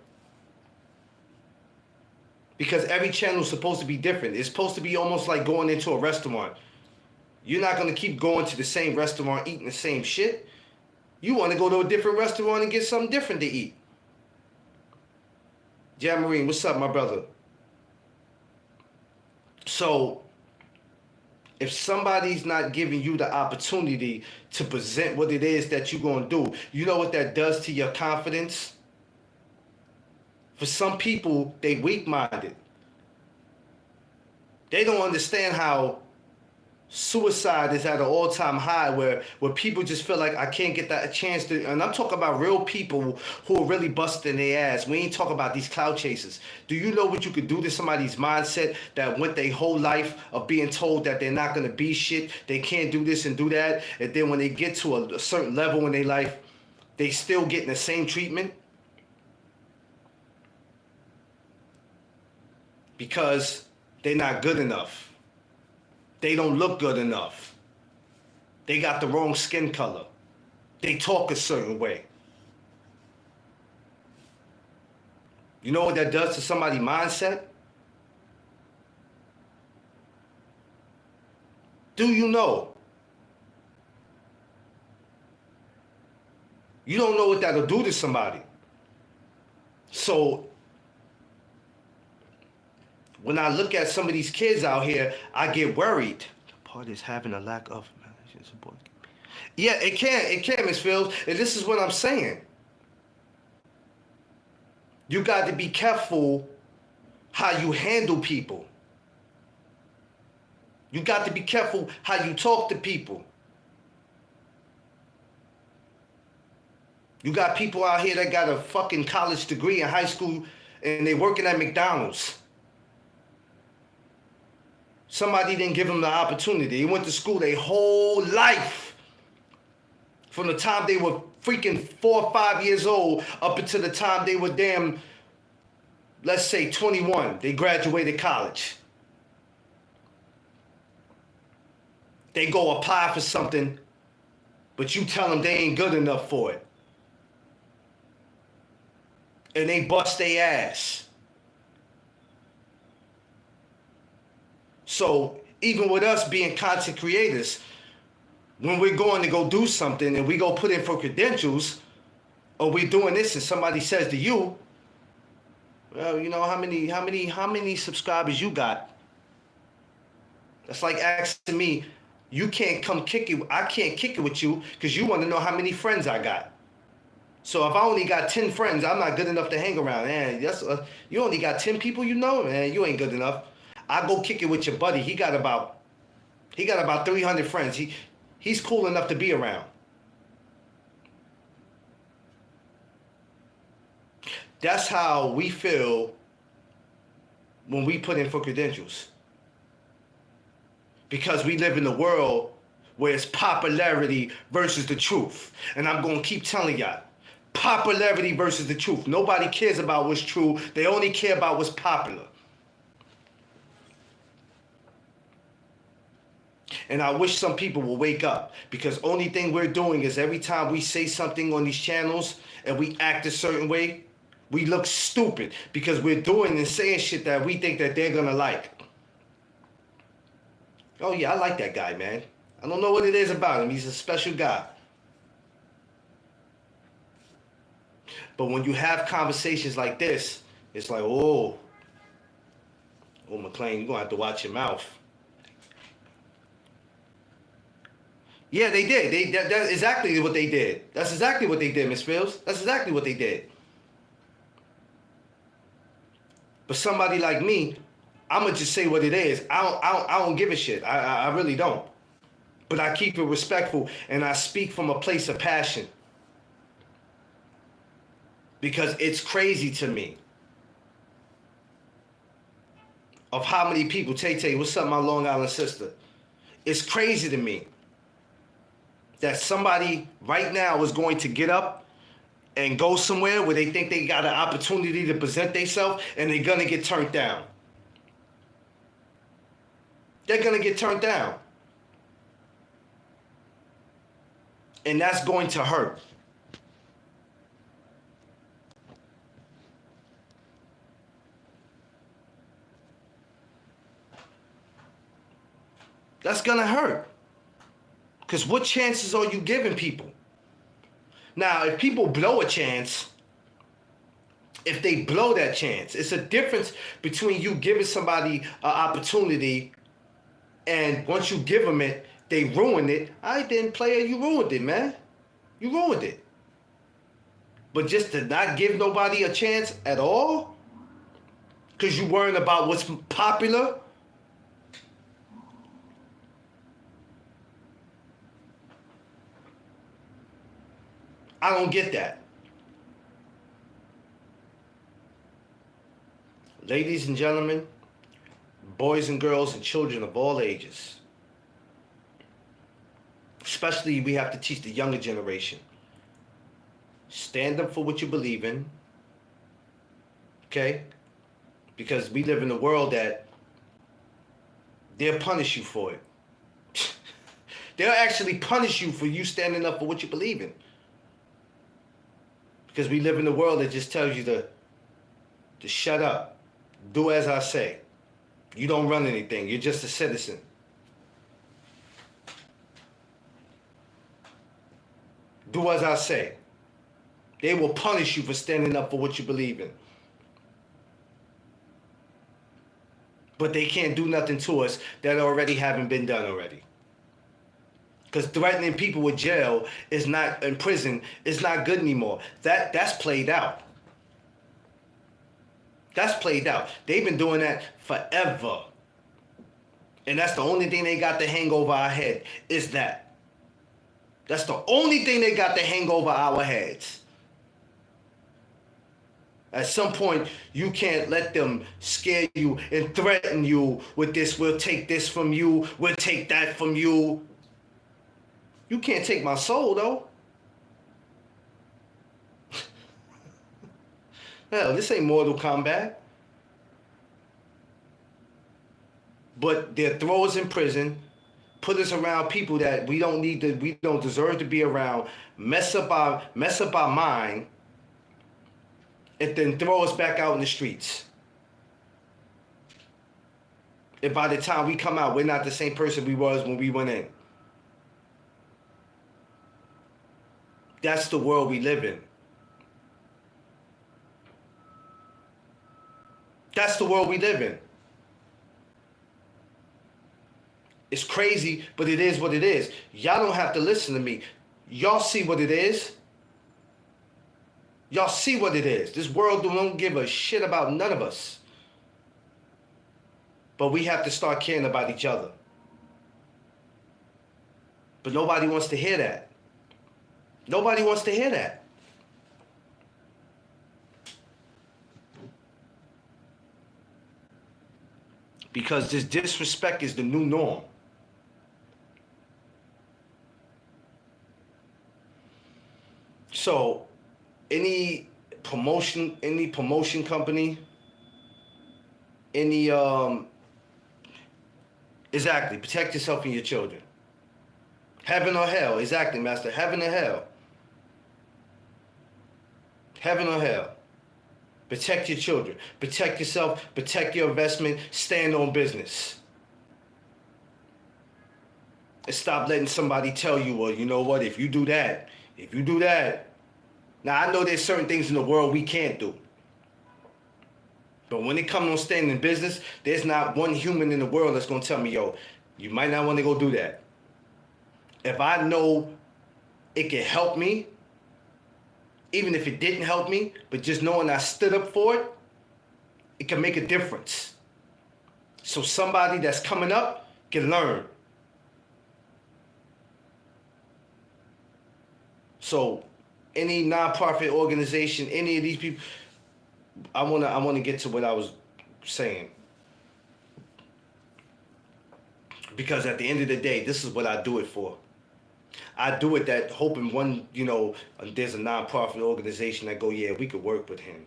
Because every channel is supposed to be different. It's supposed to be almost like going into a restaurant. You're not going to keep going to the same restaurant eating the same shit. You want to go to a different restaurant and get something different to eat. Jamarine, what's up, my brother? So, if somebody's not giving you the opportunity to present what it is that you're going to do, you know what that does to your confidence? For some people, they weak-minded. They don't understand how suicide is at an all-time high where people just feel like I can't get that chance to, and I'm talking about real people who are really busting their ass. We ain't talking about these clout chasers. Do you know what you could do to somebody's mindset that went their whole life of being told that they're not going to be shit, they can't do this and do that, and then when they get to a certain level in their life, they still getting the same treatment? Because they're not good enough. They don't look good enough. They got the wrong skin color. They talk a certain way. You know what that does to somebody's mindset? Do you know? You don't know what that'll do to somebody. So, when I look at some of these kids out here, I get worried. The part is having a lack of management support. Yeah, it can, Ms. Fields. And this is what I'm saying. You got to be careful how you handle people. You got to be careful how you talk to people. You got people out here that got a fucking college degree in high school and they working at McDonald's. Somebody didn't give them the opportunity. They went to school their whole life. From the time they were freaking 4 or 5 years old up until the time they were damn, let's say 21. They graduated college. They go apply for something, but you tell them they ain't good enough for it. And they bust their ass. So even with us being content creators, when we're going to go do something and we go put in for credentials, or we're doing this and somebody says to you, well, you know, how many subscribers you got? That's like asking me, you can't come kick it. I can't kick it with you because you want to know how many friends I got. So if I only got 10 friends, I'm not good enough to hang around. Man, you only got 10 people you know? Man, you ain't good enough. I go kick it with your buddy. He got about 300 friends. He's cool enough to be around. That's how we feel when we put in for credentials. Because we live in a world where it's popularity versus the truth. And I'm going to keep telling y'all, popularity versus the truth. Nobody cares about what's true. They only care about what's popular. And I wish some people will wake up, because only thing we're doing is every time we say something on these channels and we act a certain way, we look stupid because we're doing and saying shit that we think that they're gonna like. Oh yeah, I like that guy, man. I don't know what it is about him. He's a special guy. But when you have conversations like this, it's like, oh, McLean, you're gonna have to watch your mouth. Yeah, they did. That's exactly what they did. That's exactly what they did, Miss Fields. That's exactly what they did. But somebody like me, I'ma just say what it is. I don't give a shit. I really don't. But I keep it respectful and I speak from a place of passion. Because it's crazy to me of how many people, Tay, what's up, my Long Island sister? It's crazy to me that somebody right now is going to get up and go somewhere where they think they got an opportunity to present themselves and they're gonna get turned down. They're gonna get turned down. And that's going to hurt. That's gonna hurt. Because what chances are you giving people? Now, if people blow a chance, if they blow that chance, it's a difference between you giving somebody an opportunity and once you give them it, they ruin it. I didn't play it, you ruined it, man. You ruined it. But just to not give nobody a chance at all, because you worrying about what's popular, I don't get that. Ladies and gentlemen, boys and girls and children of all ages, especially we have to teach the younger generation. Stand up for what you believe in, okay? Because we live in a world that they'll punish you for it. They'll actually punish you for you standing up for what you believe in. Because we live in a world that just tells you to shut up. Do as I say. You don't run anything. You're just a citizen. Do as I say. They will punish you for standing up for what you believe in. But they can't do nothing to us that already haven't been done already. Because threatening people with jail is not, in prison, is not good anymore. That's played out. That's played out. They've been doing that forever. And that's the only thing they got to hang over our head, is that. That's the only thing they got to hang over our heads. At some point, you can't let them scare you and threaten you with this, we'll take this from you, we'll take that from you. You can't take my soul, though. Hell, this ain't Mortal Kombat. But they'll throw us in prison, put us around people that we don't need to, we don't deserve to be around, mess up our mind, and then throw us back out in the streets. And by the time we come out, we're not the same person we was when we went in. That's the world we live in. That's the world we live in. It's crazy, but it is what it is. Y'all don't have to listen to me. Y'all see what it is. Y'all see what it is. This world don't give a shit about none of us. But we have to start caring about each other. But nobody wants to hear that. Nobody wants to hear that. Because this disrespect is the new norm. So, any promotion company, exactly, protect yourself and your children. Heaven or hell, exactly, master, heaven or hell. Heaven or hell. Protect your children. Protect yourself. Protect your investment. Stand on business. And stop letting somebody tell you, well, you know what, if you do that. Now, I know there's certain things in the world we can't do. But when it comes on standing in business, there's not one human in the world that's going to tell me, yo, you might not want to go do that. If I know it can help me, even if it didn't help me, but just knowing I stood up for it, it can make a difference. So somebody that's coming up can learn. So any nonprofit organization, any of these people, I wanna get to what I was saying. Because at the end of the day, this is what I do it for. I do it that hoping one, there's a nonprofit organization that go, yeah, we could work with him.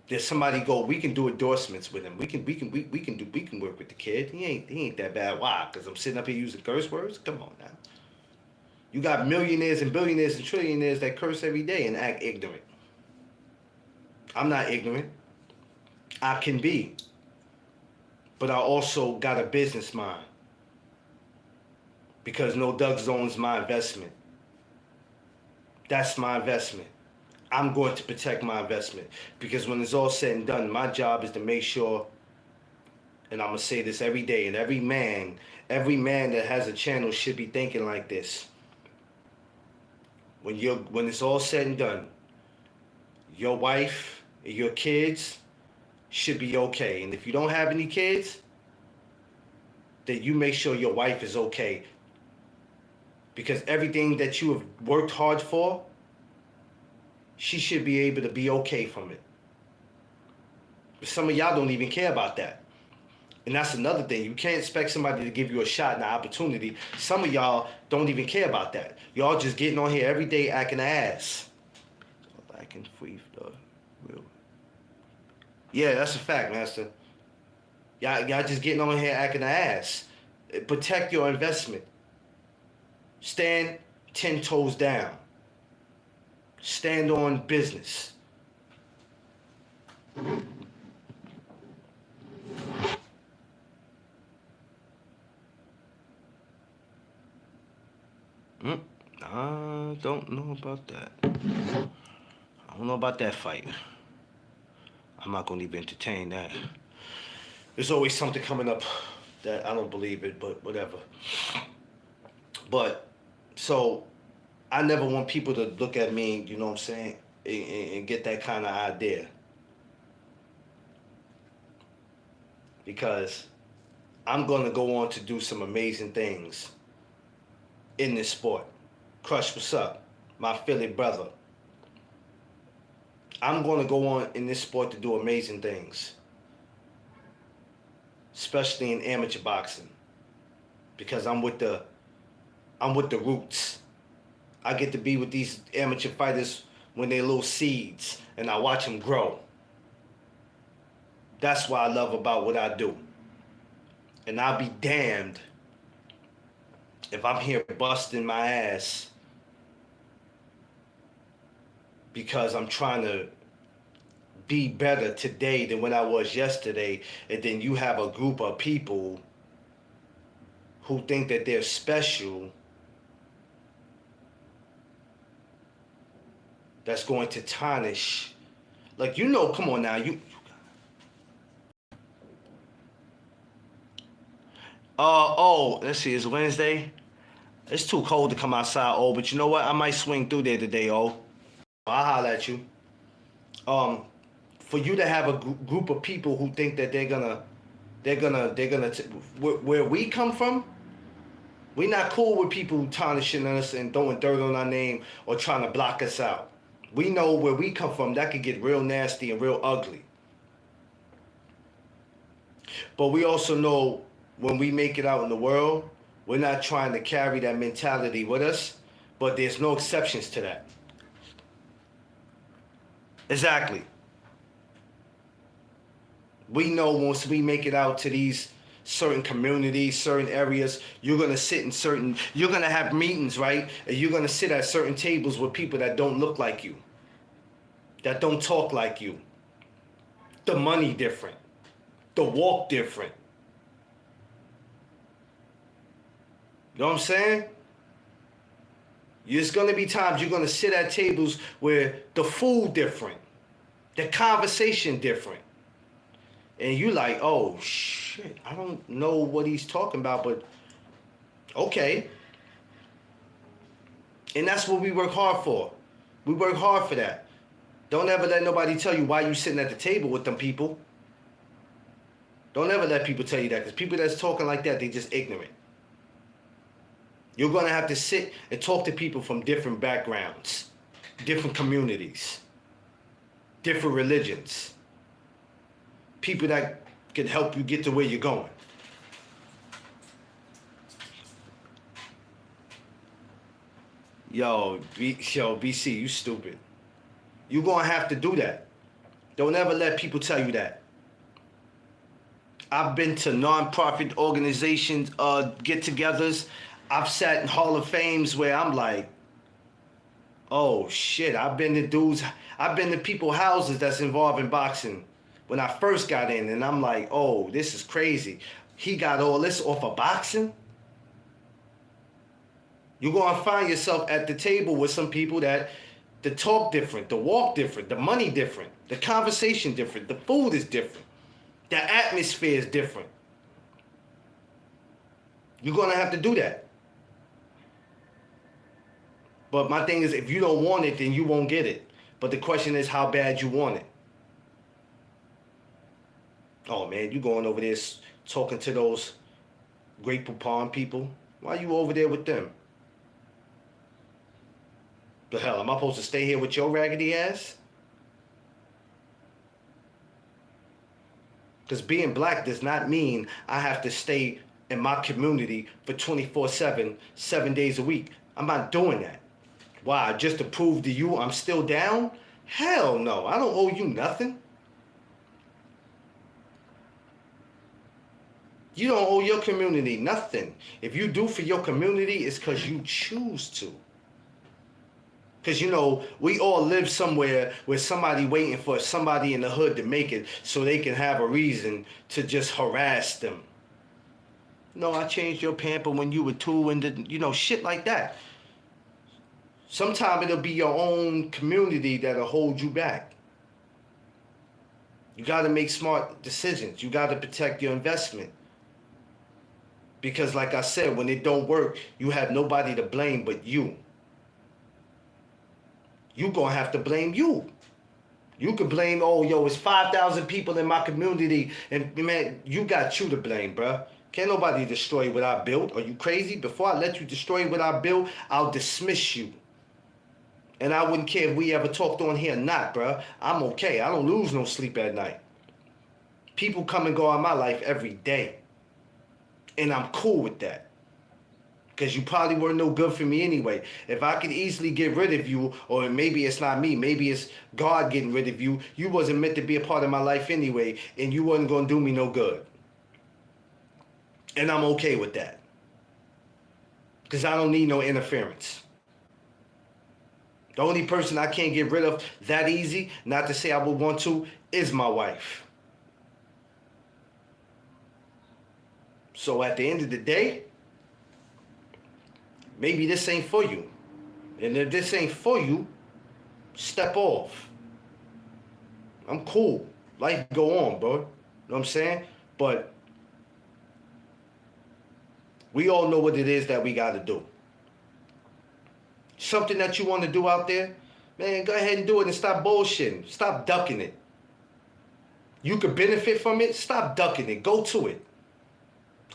There's somebody go, we can do endorsements with him. We can work with the kid. He ain't that bad. Why? Because I'm sitting up here using curse words? Come on now. You got millionaires and billionaires and trillionaires that curse every day and act ignorant. I'm not ignorant. I can be. But I also got a business mind. Because No Doug Zone's my investment. That's my investment. I'm going to protect my investment. Because when it's all said and done, my job is to make sure, and I'm going to say this every day, and every man that has a channel should be thinking like this. When it's all said and done, your wife and your kids should be okay. And if you don't have any kids, then you make sure your wife is okay. Because everything that you have worked hard for, she should be able to be okay from it. But some of y'all don't even care about that. And that's another thing. You can't expect somebody to give you a shot and an opportunity. Some of y'all don't even care about that. Y'all just getting on here every day acting ass. Acting free, though. Real. Yeah, that's a fact, master. Y'all just getting on here acting ass. Protect your investment. Stand 10 toes down. Stand on business. I don't know about that. I don't know about that fight. I'm not going to even entertain that. There's always something coming up that I don't believe it, but whatever. But, so, I never want people to look at me, you know what I'm saying, and get that kind of idea. Because I'm going to go on to do some amazing things in this sport. Crush, what's up? My Philly brother. I'm going to go on in this sport to do amazing things. Especially in amateur boxing. Because I'm with the roots. I get to be with these amateur fighters when they're little seeds, and I watch them grow. That's what I love about what I do. And I'll be damned if I'm here busting my ass because I'm trying to be better today than when I was yesterday, and then you have a group of people who think that they're special that's going to tarnish. Like, come on now, let's see, it's Wednesday. It's too cold to come outside, but you know what? I might swing through there today, I'll holler at you. For you to have a group of people who think that where we come from, we're not cool with people tarnishing us and throwing dirt on our name or trying to block us out. We know where we come from, that could get real nasty and real ugly. But we also know when we make it out in the world, we're not trying to carry that mentality with us, but there's no exceptions to that. Exactly. We know once we make it out to these certain communities, certain areas, you're going to have meetings, right? And you're going to sit at certain tables with people that don't look like you, that don't talk like you. The money different. The walk different. You know what I'm saying? There's going to be times you're going to sit at tables where the food different, the conversation different. And you like, oh shit, I don't know what he's talking about, but okay. And that's what we work hard for. We work hard for that. Don't ever let nobody tell you why you sitting at the table with them people. Don't ever let people tell you that, because people that's talking like that, they just ignorant. You're going to have to sit and talk to people from different backgrounds, different communities, different religions, people that can help you get to where you're going. Yo, BC, you stupid. You're going to have to do that. Don't ever let people tell you that. I've been to non-profit organizations, get-togethers. I've sat in Hall of Fames where I'm like, oh shit, I've been to people's houses that's involved in boxing when I first got in, and I'm like, oh, this is crazy. He got all this off of boxing? You're gonna find yourself at the table with some people that the talk different, the walk different, the money different, the conversation different, the food is different, the atmosphere is different. You're gonna have to do that. But my thing is, if you don't want it, then you won't get it. But the question is how bad you want it. Oh man, you going over there talking to those Grateful Pond people? Why are you over there with them? The hell, am I supposed to stay here with your raggedy ass? Because being black does not mean I have to stay in my community for 24/7, 7 days a week. I'm not doing that. Why? Just to prove to you I'm still down? Hell no, I don't owe you nothing. You don't owe your community nothing. If you do for your community, it's because you choose to. Because, you know, we all live somewhere where somebody waiting for somebody in the hood to make it so they can have a reason to just harass them. No, I changed your pamper when you were 2 and, you know, shit like that. Sometimes it'll be your own community that'll hold you back. You got to make smart decisions. You got to protect your investment. Because like I said, when it don't work, you have nobody to blame but you. You're going to have to blame you. You can blame, oh, yo, it's 5,000 people in my community, and man, you got you to blame, bruh. Can't nobody destroy what I built. Are you crazy? Before I let you destroy what I built, I'll dismiss you. And I wouldn't care if we ever talked on here or not, bruh. I'm okay. I don't lose no sleep at night. People come and go out of my life every day. And I'm cool with that. Because you probably weren't no good for me anyway. If I could easily get rid of you, or maybe it's not me, maybe it's God getting rid of you, you wasn't meant to be a part of my life anyway, and you wasn't going to do me no good. And I'm okay with that. Because I don't need no interference. The only person I can't get rid of that easy, not to say I would want to, is my wife. So at the end of the day, maybe this ain't for you. And if this ain't for you, step off. I'm cool. Life go on, bro. You know what I'm saying? But we all know what it is that we got to do. Something that you want to do out there, man, go ahead and do it and stop bullshitting. Stop ducking it. You could benefit from it, stop ducking it. Go to it.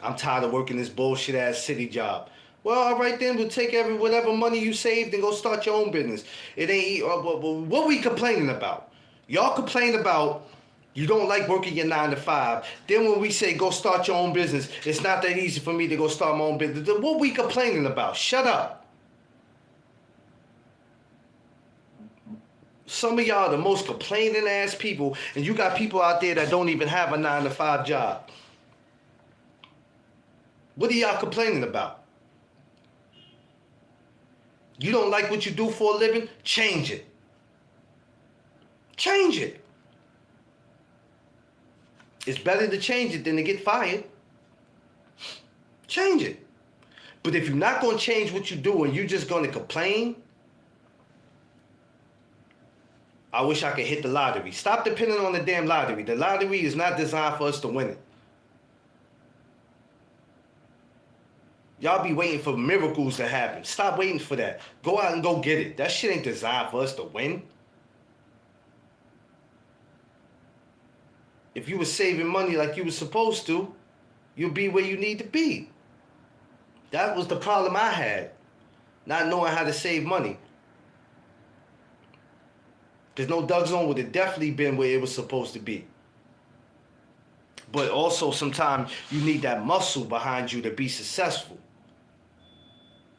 I'm tired of working this bullshit ass city job. Well, all right then, we'll take whatever money you saved and go start your own business. It ain't, what we complaining about? Y'all complain about you don't like working your 9 to 5. Then when we say go start your own business, it's not that easy for me to go start my own business. Then what we complaining about? Shut up. Some of y'all are the most complaining ass people, and you got people out there that don't even have a 9 to 5 job. What are y'all complaining about? You don't like what you do for a living? Change it. Change it. It's better to change it than to get fired. Change it. But if you're not going to change what you do and you're just going to complain, I wish I could hit the lottery. Stop depending on the damn lottery. The lottery is not designed for us to win it. Y'all be waiting for miracles to happen. Stop waiting for that. Go out and go get it. That shit ain't designed for us to win. If you were saving money like you were supposed to, you'll be where you need to be. That was the problem I had. Not knowing how to save money. Because no Doug Zone would have definitely been where it was supposed to be. But also sometimes you need that muscle behind you to be successful.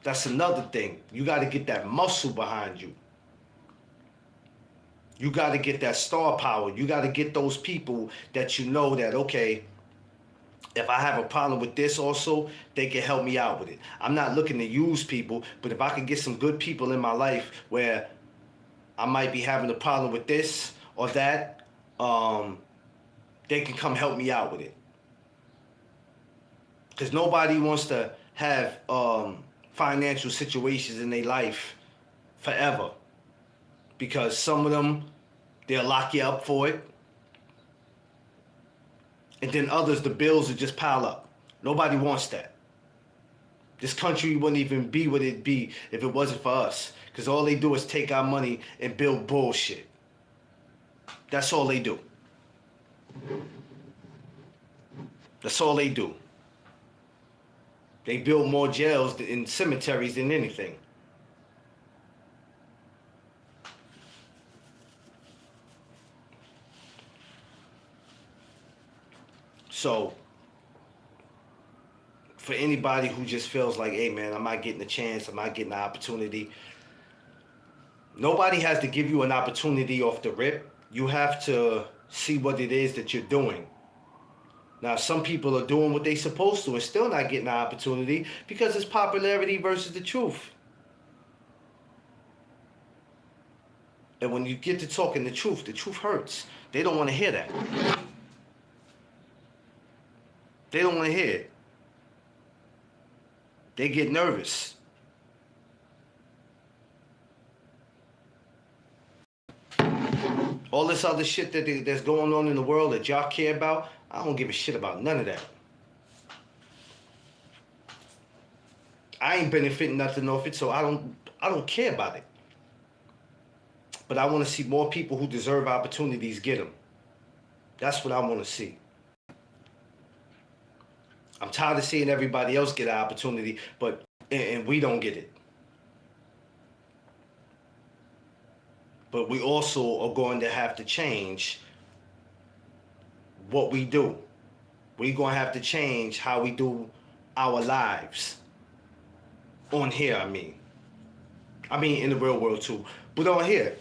That's another thing. You got to get that muscle behind you. You got to get that star power. You got to get those people that you know that, okay, if I have a problem with this also, they can help me out with it. I'm not looking to use people, but if I can get some good people in my life where I might be having a problem with this or that, they can come help me out with it. Because nobody wants to have financial situations in their life forever. Because some of them, they'll lock you up for it. And then others, the bills will just pile up. Nobody wants that. This country wouldn't even be what it'd be if it wasn't for us. Because all they do is take our money and build bullshit. That's all they do. That's all they do. They build more jails and cemeteries than anything. So, for anybody who just feels like, hey man, I'm not getting a chance, I'm not getting an opportunity. Nobody has to give you an opportunity off the rip. You have to see what it is that you're doing. Now, some people are doing what they're supposed to and still not getting an opportunity because it's popularity versus the truth. And when you get to talking the truth hurts. They don't want to hear that. They don't want to hear it. They get nervous. All this other shit that's going on in the world that y'all care about, I don't give a shit about none of that. I ain't benefiting nothing off it, so I don't care about it. But I want to see more people who deserve opportunities get them. That's what I want to see. I'm tired of seeing everybody else get an opportunity, and we don't get it. But we also are going to have to change what we do. We're going to have to change how we do our lives. On here, I mean in the real world too. But on here.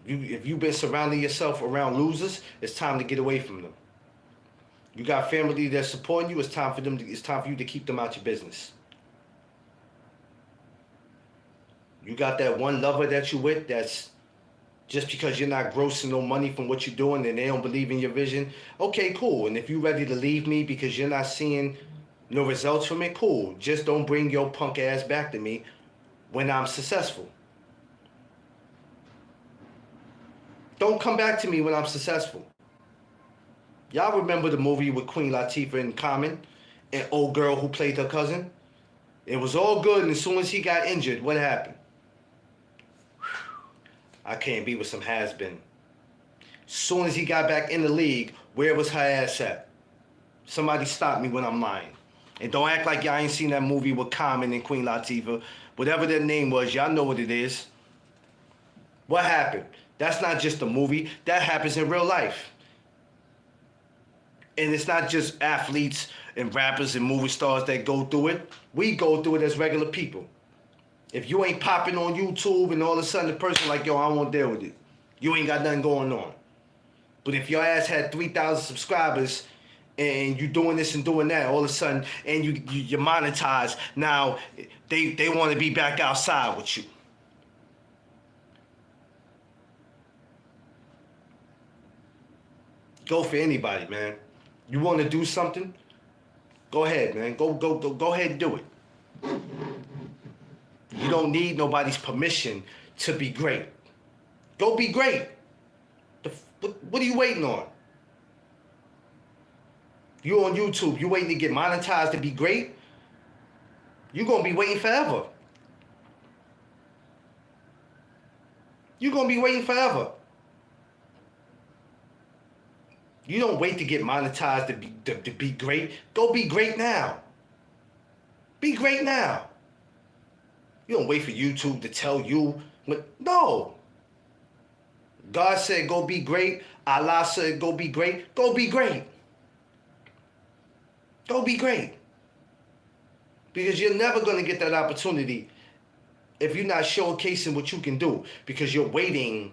If you've been surrounding yourself around losers, it's time to get away from them. You got family that's supporting you, it's time for you to keep them out your business. You got that one lover that you with that's just because you're not grossing no money from what you're doing and they don't believe in your vision, okay, cool. And if you're ready to leave me because you're not seeing no results from it, cool. Just don't bring your punk ass back to me when I'm successful. Don't come back to me when I'm successful. Y'all remember the movie with Queen Latifah and Common and old girl who played her cousin? It was all good, and as soon as he got injured, what happened? I can't be with some has-been. As soon as he got back in the league, where was her ass at? Somebody stop me when I'm lying. And don't act like y'all ain't seen that movie with Common and Queen Latifah. Whatever their name was, y'all know what it is. What happened? That's not just a movie. That happens in real life. And it's not just athletes and rappers and movie stars that go through it. We go through it as regular people. If you ain't popping on YouTube and all of a sudden the person like, yo, I won't deal with it. You ain't got nothing going on. But if your ass had 3,000 subscribers and you doing this and doing that, all of a sudden, and you monetize, now they want to be back outside with you. Go for anybody, man. You want to do something? Go ahead, man. Go ahead and do it. You don't need nobody's permission to be great. Go be great. What are you waiting on? You on YouTube, you waiting to get monetized to be great? You're going to be waiting forever. You're going to be waiting forever. You don't wait to get monetized to be great. Go be great now. Be great now. You don't wait for YouTube to tell you. No. God said go be great. Allah said go be great. Go be great. Go be great. Because you're never going to get that opportunity if you're not showcasing what you can do. Because you're waiting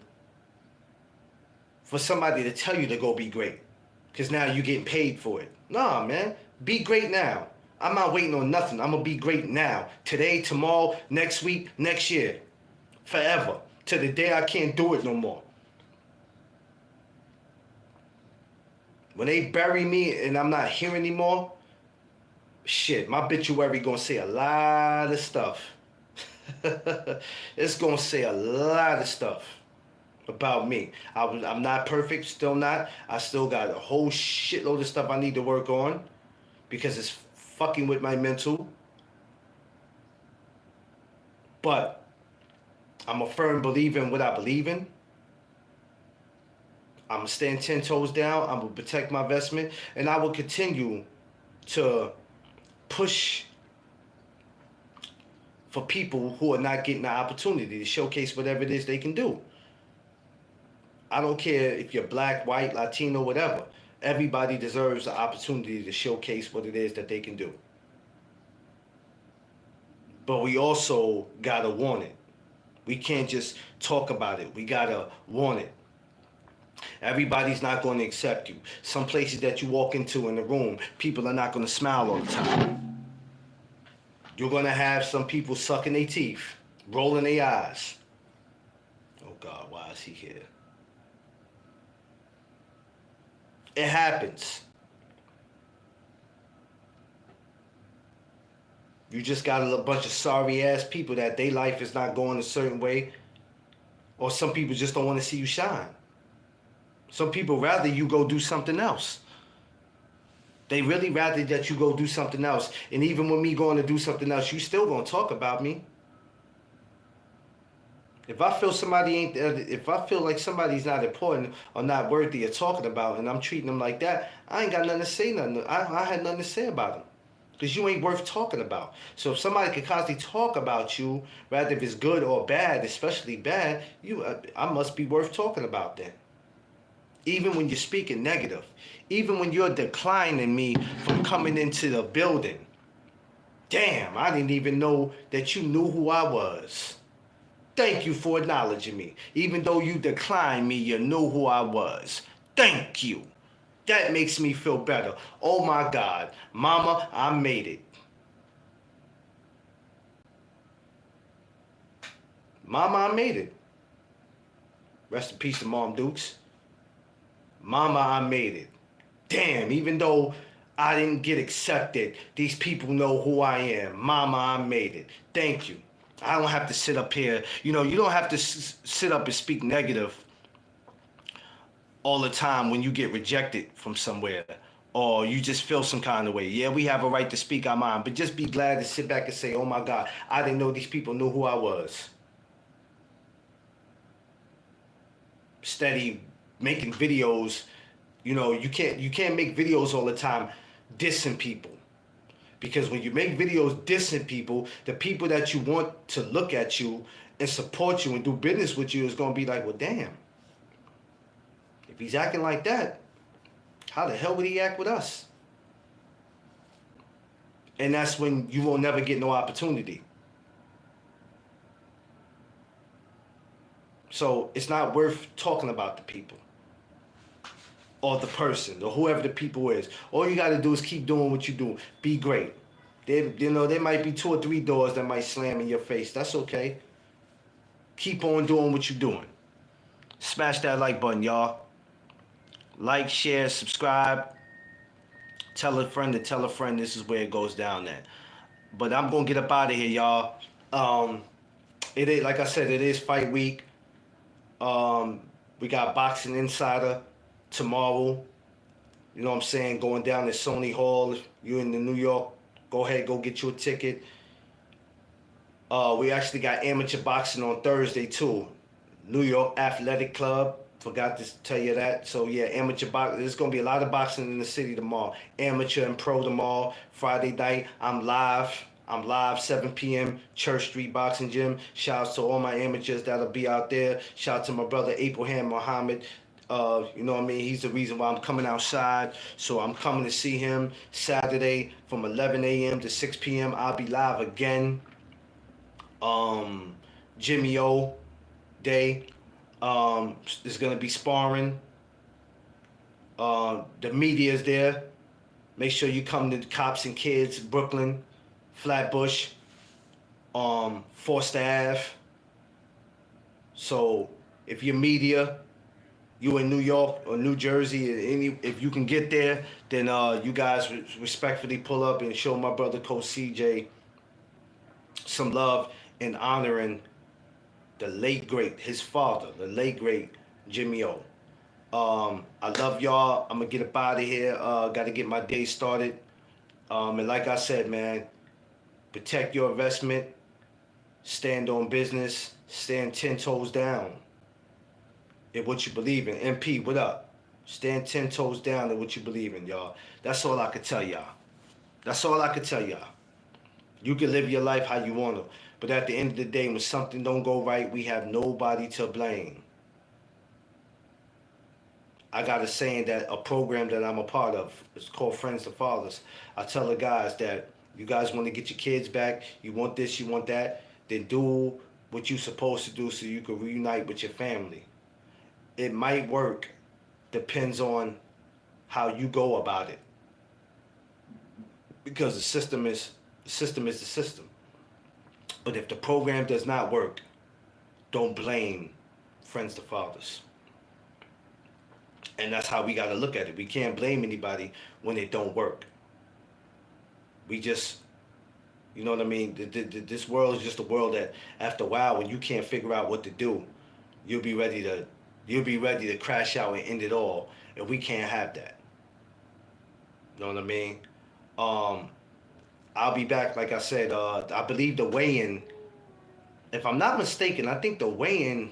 for somebody to tell you to go be great. Because now you're getting paid for it. Nah, man. Be great now. I'm not waiting on nothing. I'm going to be great now. Today, tomorrow, next week, next year. Forever. To the day I can't do it no more. When they bury me and I'm not here anymore, shit, my obituary going to say a lot of stuff. It's going to say a lot of stuff about me. I'm not perfect, still not. I still got a whole shitload of stuff I need to work on because it's fucking with my mental. But I'm a firm believer in what I believe in. I'm going to stand 10 toes down. I'm going to protect my investment. And I will continue to push for people who are not getting the opportunity to showcase whatever it is they can do. I don't care if you're black, white, Latino, whatever. Everybody deserves the opportunity to showcase what it is that they can do. But we also got to want it. We can't just talk about it. We got to want it. Everybody's not going to accept you. Some places that you walk into in the room, people are not going to smile all the time. You're going to have some people sucking their teeth, rolling their eyes. Oh God, why is he here? It happens. You just got a bunch of sorry ass people that their life is not going a certain way. Or some people just don't want to see you shine. Some people rather you go do something else. They really rather that you go do something else. And even with me going to do something else, you still gonna talk about me. If I feel if I feel like somebody's not important or not worthy of talking about, and I'm treating them like that, I ain't got nothing to say. I had nothing to say about them. Because you ain't worth talking about. So if somebody can constantly talk about you, rather if it's good or bad, especially bad, I must be worth talking about then. Even when you're speaking negative, even when you're declining me from coming into the building. Damn, I didn't even know that you knew who I was. Thank you for acknowledging me. Even though you declined me, you knew who I was. Thank you. That makes me feel better. Oh my God, Mama, I made it. Mama, I made it. Rest in peace to Mom Dukes. Mama, I made it. Damn, even though I didn't get accepted, these people know who I am. Mama, I made it. Thank you. I don't have to sit up here. You know, you don't have to sit up and speak negative all the time when you get rejected from somewhere or you just feel some kind of way. Yeah, we have a right to speak our mind, but just be glad to sit back and say, oh my God, I didn't know these people knew who I was. Steady making videos, you know, you can't make videos all the time dissing people. Because when you make videos dissing people, the people that you want to look at you and support you and do business with you is going to be like, well, damn. If he's acting like that, how the hell would he act with us? And that's when you will never get no opportunity. So it's not worth talking about the people or the person or whoever the people is. All you got to do is keep doing what you do. Be great. There might be 2 or 3 doors that might slam in your face. That's okay. Keep on doing what you're doing. Smash that like button, y'all. Like, share, subscribe. Tell a friend to tell a friend. This is where it goes down at. But I'm going to get up out of here, y'all. It is, like I said, it is fight week. Um, we got Boxing Insider tomorrow. You know what I'm saying? Going down to Sony Hall. If you're in the New York, go ahead, go get you a ticket. We actually got amateur boxing on Thursday too. New York Athletic Club. Forgot to tell you that. So yeah, amateur boxing. There's gonna be a lot of boxing in the city tomorrow. Amateur and pro tomorrow. Friday night, I'm live. I'm live 7 p.m. Church Street Boxing Gym. Shouts to all my amateurs that'll be out there. Shout out to my brother Abraham Muhammad. You know what I mean? He's the reason why I'm coming outside. So I'm coming to see him Saturday from 11 a.m. to 6 p.m. I'll be live again. Jimmy O Day. Is gonna be sparring. The media is there. Make sure you come to Cops and Kids, Brooklyn, Flatbush, Forster Ave. So if you're media, you in New York or New Jersey, if you can get there, then you guys respectfully pull up and show my brother Coach CJ some love and honoring the late great, his father, the late great Jimmy O. I love y'all. I'm gonna get up out of here. Gotta get my day started. And like I said, man, protect your investment, stand on business, stand 10 toes down in what you believe in. MP, what up? Stand 10 toes down in what you believe in, y'all. That's all I could tell y'all. That's all I could tell y'all. You can live your life how you want to. But at the end of the day, when something don't go right, we have nobody to blame. I got a saying that a program that I'm a part of, it's called Friends to Fathers. I tell the guys that you guys want to get your kids back, you want this, you want that, then do what you're supposed to do so you can reunite with your family. It might work, depends on how you go about it. Because the system is the system. But if the program does not work, don't blame Friends to Fathers. And that's how we got to look at it. We can't blame anybody when it don't work. We just, you know what I mean? This world is just a world that after a while, when you can't figure out what to do, you'll be ready to crash out and end it all. And we can't have that. You know what I mean? I'll be back, like I said, I believe the weigh-in, if I'm not mistaken, I think the weigh-in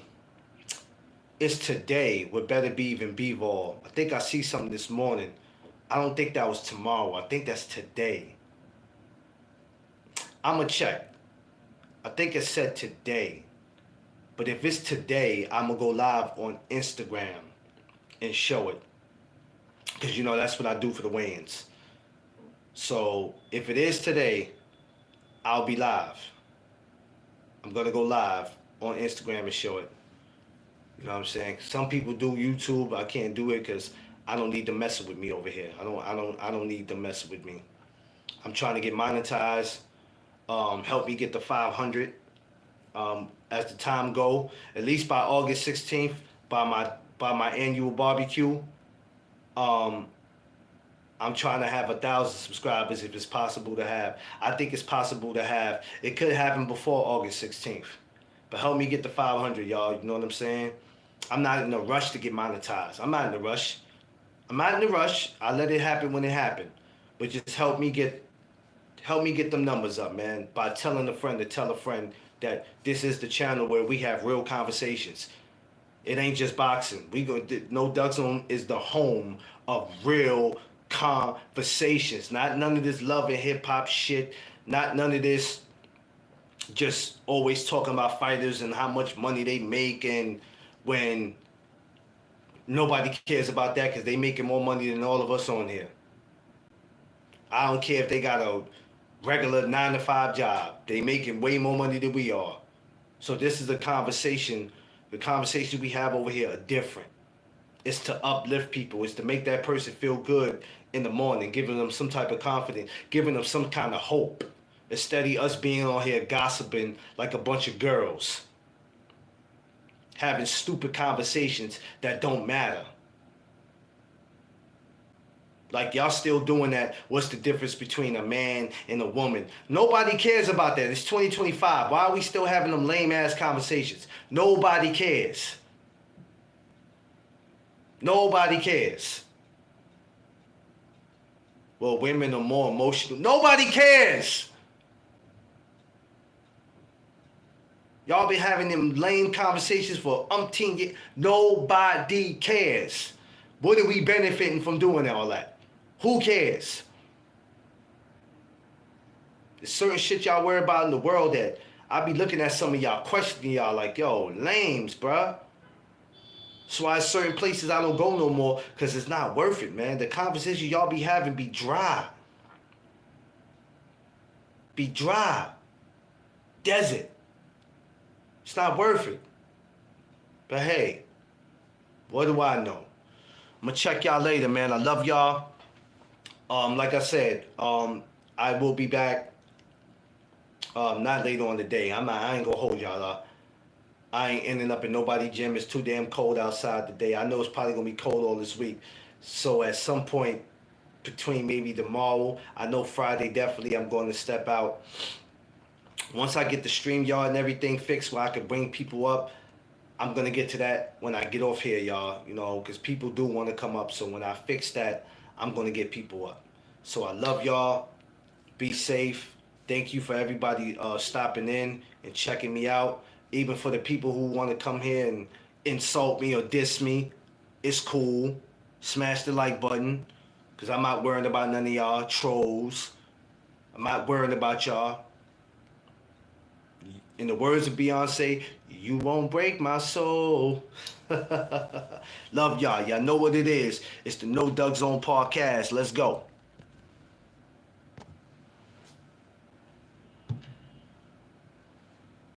is today with Better Beeve and Bevol. I think I see something this morning. I don't think that was tomorrow. I think that's today. I'm going to check. I think it said today. But if it's today, I'm going to go live on Instagram and show it. Because, you know, that's what I do for the weigh-ins. So if it is today, I'll be live. I'm going to go live on Instagram and show it. You know what I'm saying? Some people do YouTube. I can't do it because I don't need them messing with me over here. I don't need them messing with me. I'm trying to get monetized. Help me get to 500. As the time go, at least by August 16th, by my annual barbecue. I'm trying to have 1,000 subscribers if it's possible to have. I think it's possible to have. It could happen before August 16th. But help me get to 500, y'all. You know what I'm saying? I'm not in a rush to get monetized. I'm not in a rush. I let it happen when it happened. But just help me get them numbers up, man, by telling a friend to tell a friend that this is the channel where we have real conversations. It ain't just boxing. No Duck Zone is the home of real conversations. Not none of this love and hip hop shit. Not none of this just always talking about fighters and how much money they make, and when nobody cares about that because they making more money than all of us on here. I don't care if they got a regular 9-to-5 job. They making way more money than we are. So this is a conversation. The conversations we have over here are different. It's to uplift people. It's to make that person feel good in the morning, giving them some type of confidence, giving them some kind of hope. Instead of us being on here gossiping like a bunch of girls, having stupid conversations that don't matter. Like y'all still doing that. What's the difference between a man and a woman? Nobody cares about that. It's 2025. Why are we still having them lame ass conversations? Nobody cares. Nobody cares. Well, women are more emotional. Nobody cares. Y'all been having them lame conversations for umpteen years. Nobody cares. What are we benefiting from doing all that? Who cares? There's certain shit y'all worry about in the world that I be looking at some of y'all questioning y'all like, yo, lames, bruh. That's why certain places I don't go no more, because it's not worth it, man. The conversation y'all be having be dry. Be dry. Desert. It's not worth it. But hey, what do I know? I'm gonna check y'all later, man. I love y'all. Like I said, I will be back. Not later on the day. I ain't gonna hold y'all up. I ain't ending up in nobody's gym. It's too damn cold outside today. I know it's probably gonna be cold all this week. So at some point between maybe tomorrow, I know Friday definitely I'm going to step out. Once I get the StreamYard and everything fixed where I can bring people up, I'm going to get to that when I get off here, y'all, you know, because people do want to come up. So when I fix that, I'm going to get people up. So I love y'all. Be safe. Thank you for everybody stopping in and checking me out. Even for the people who want to come here and insult me or diss me, it's cool. Smash the like button, because I'm not worrying about none of y'all trolls. I'm not worrying about y'all. In the words of Beyonce, you won't break my soul. Love y'all. Y'all know what it is. It's the No Doug Zone podcast. Let's go.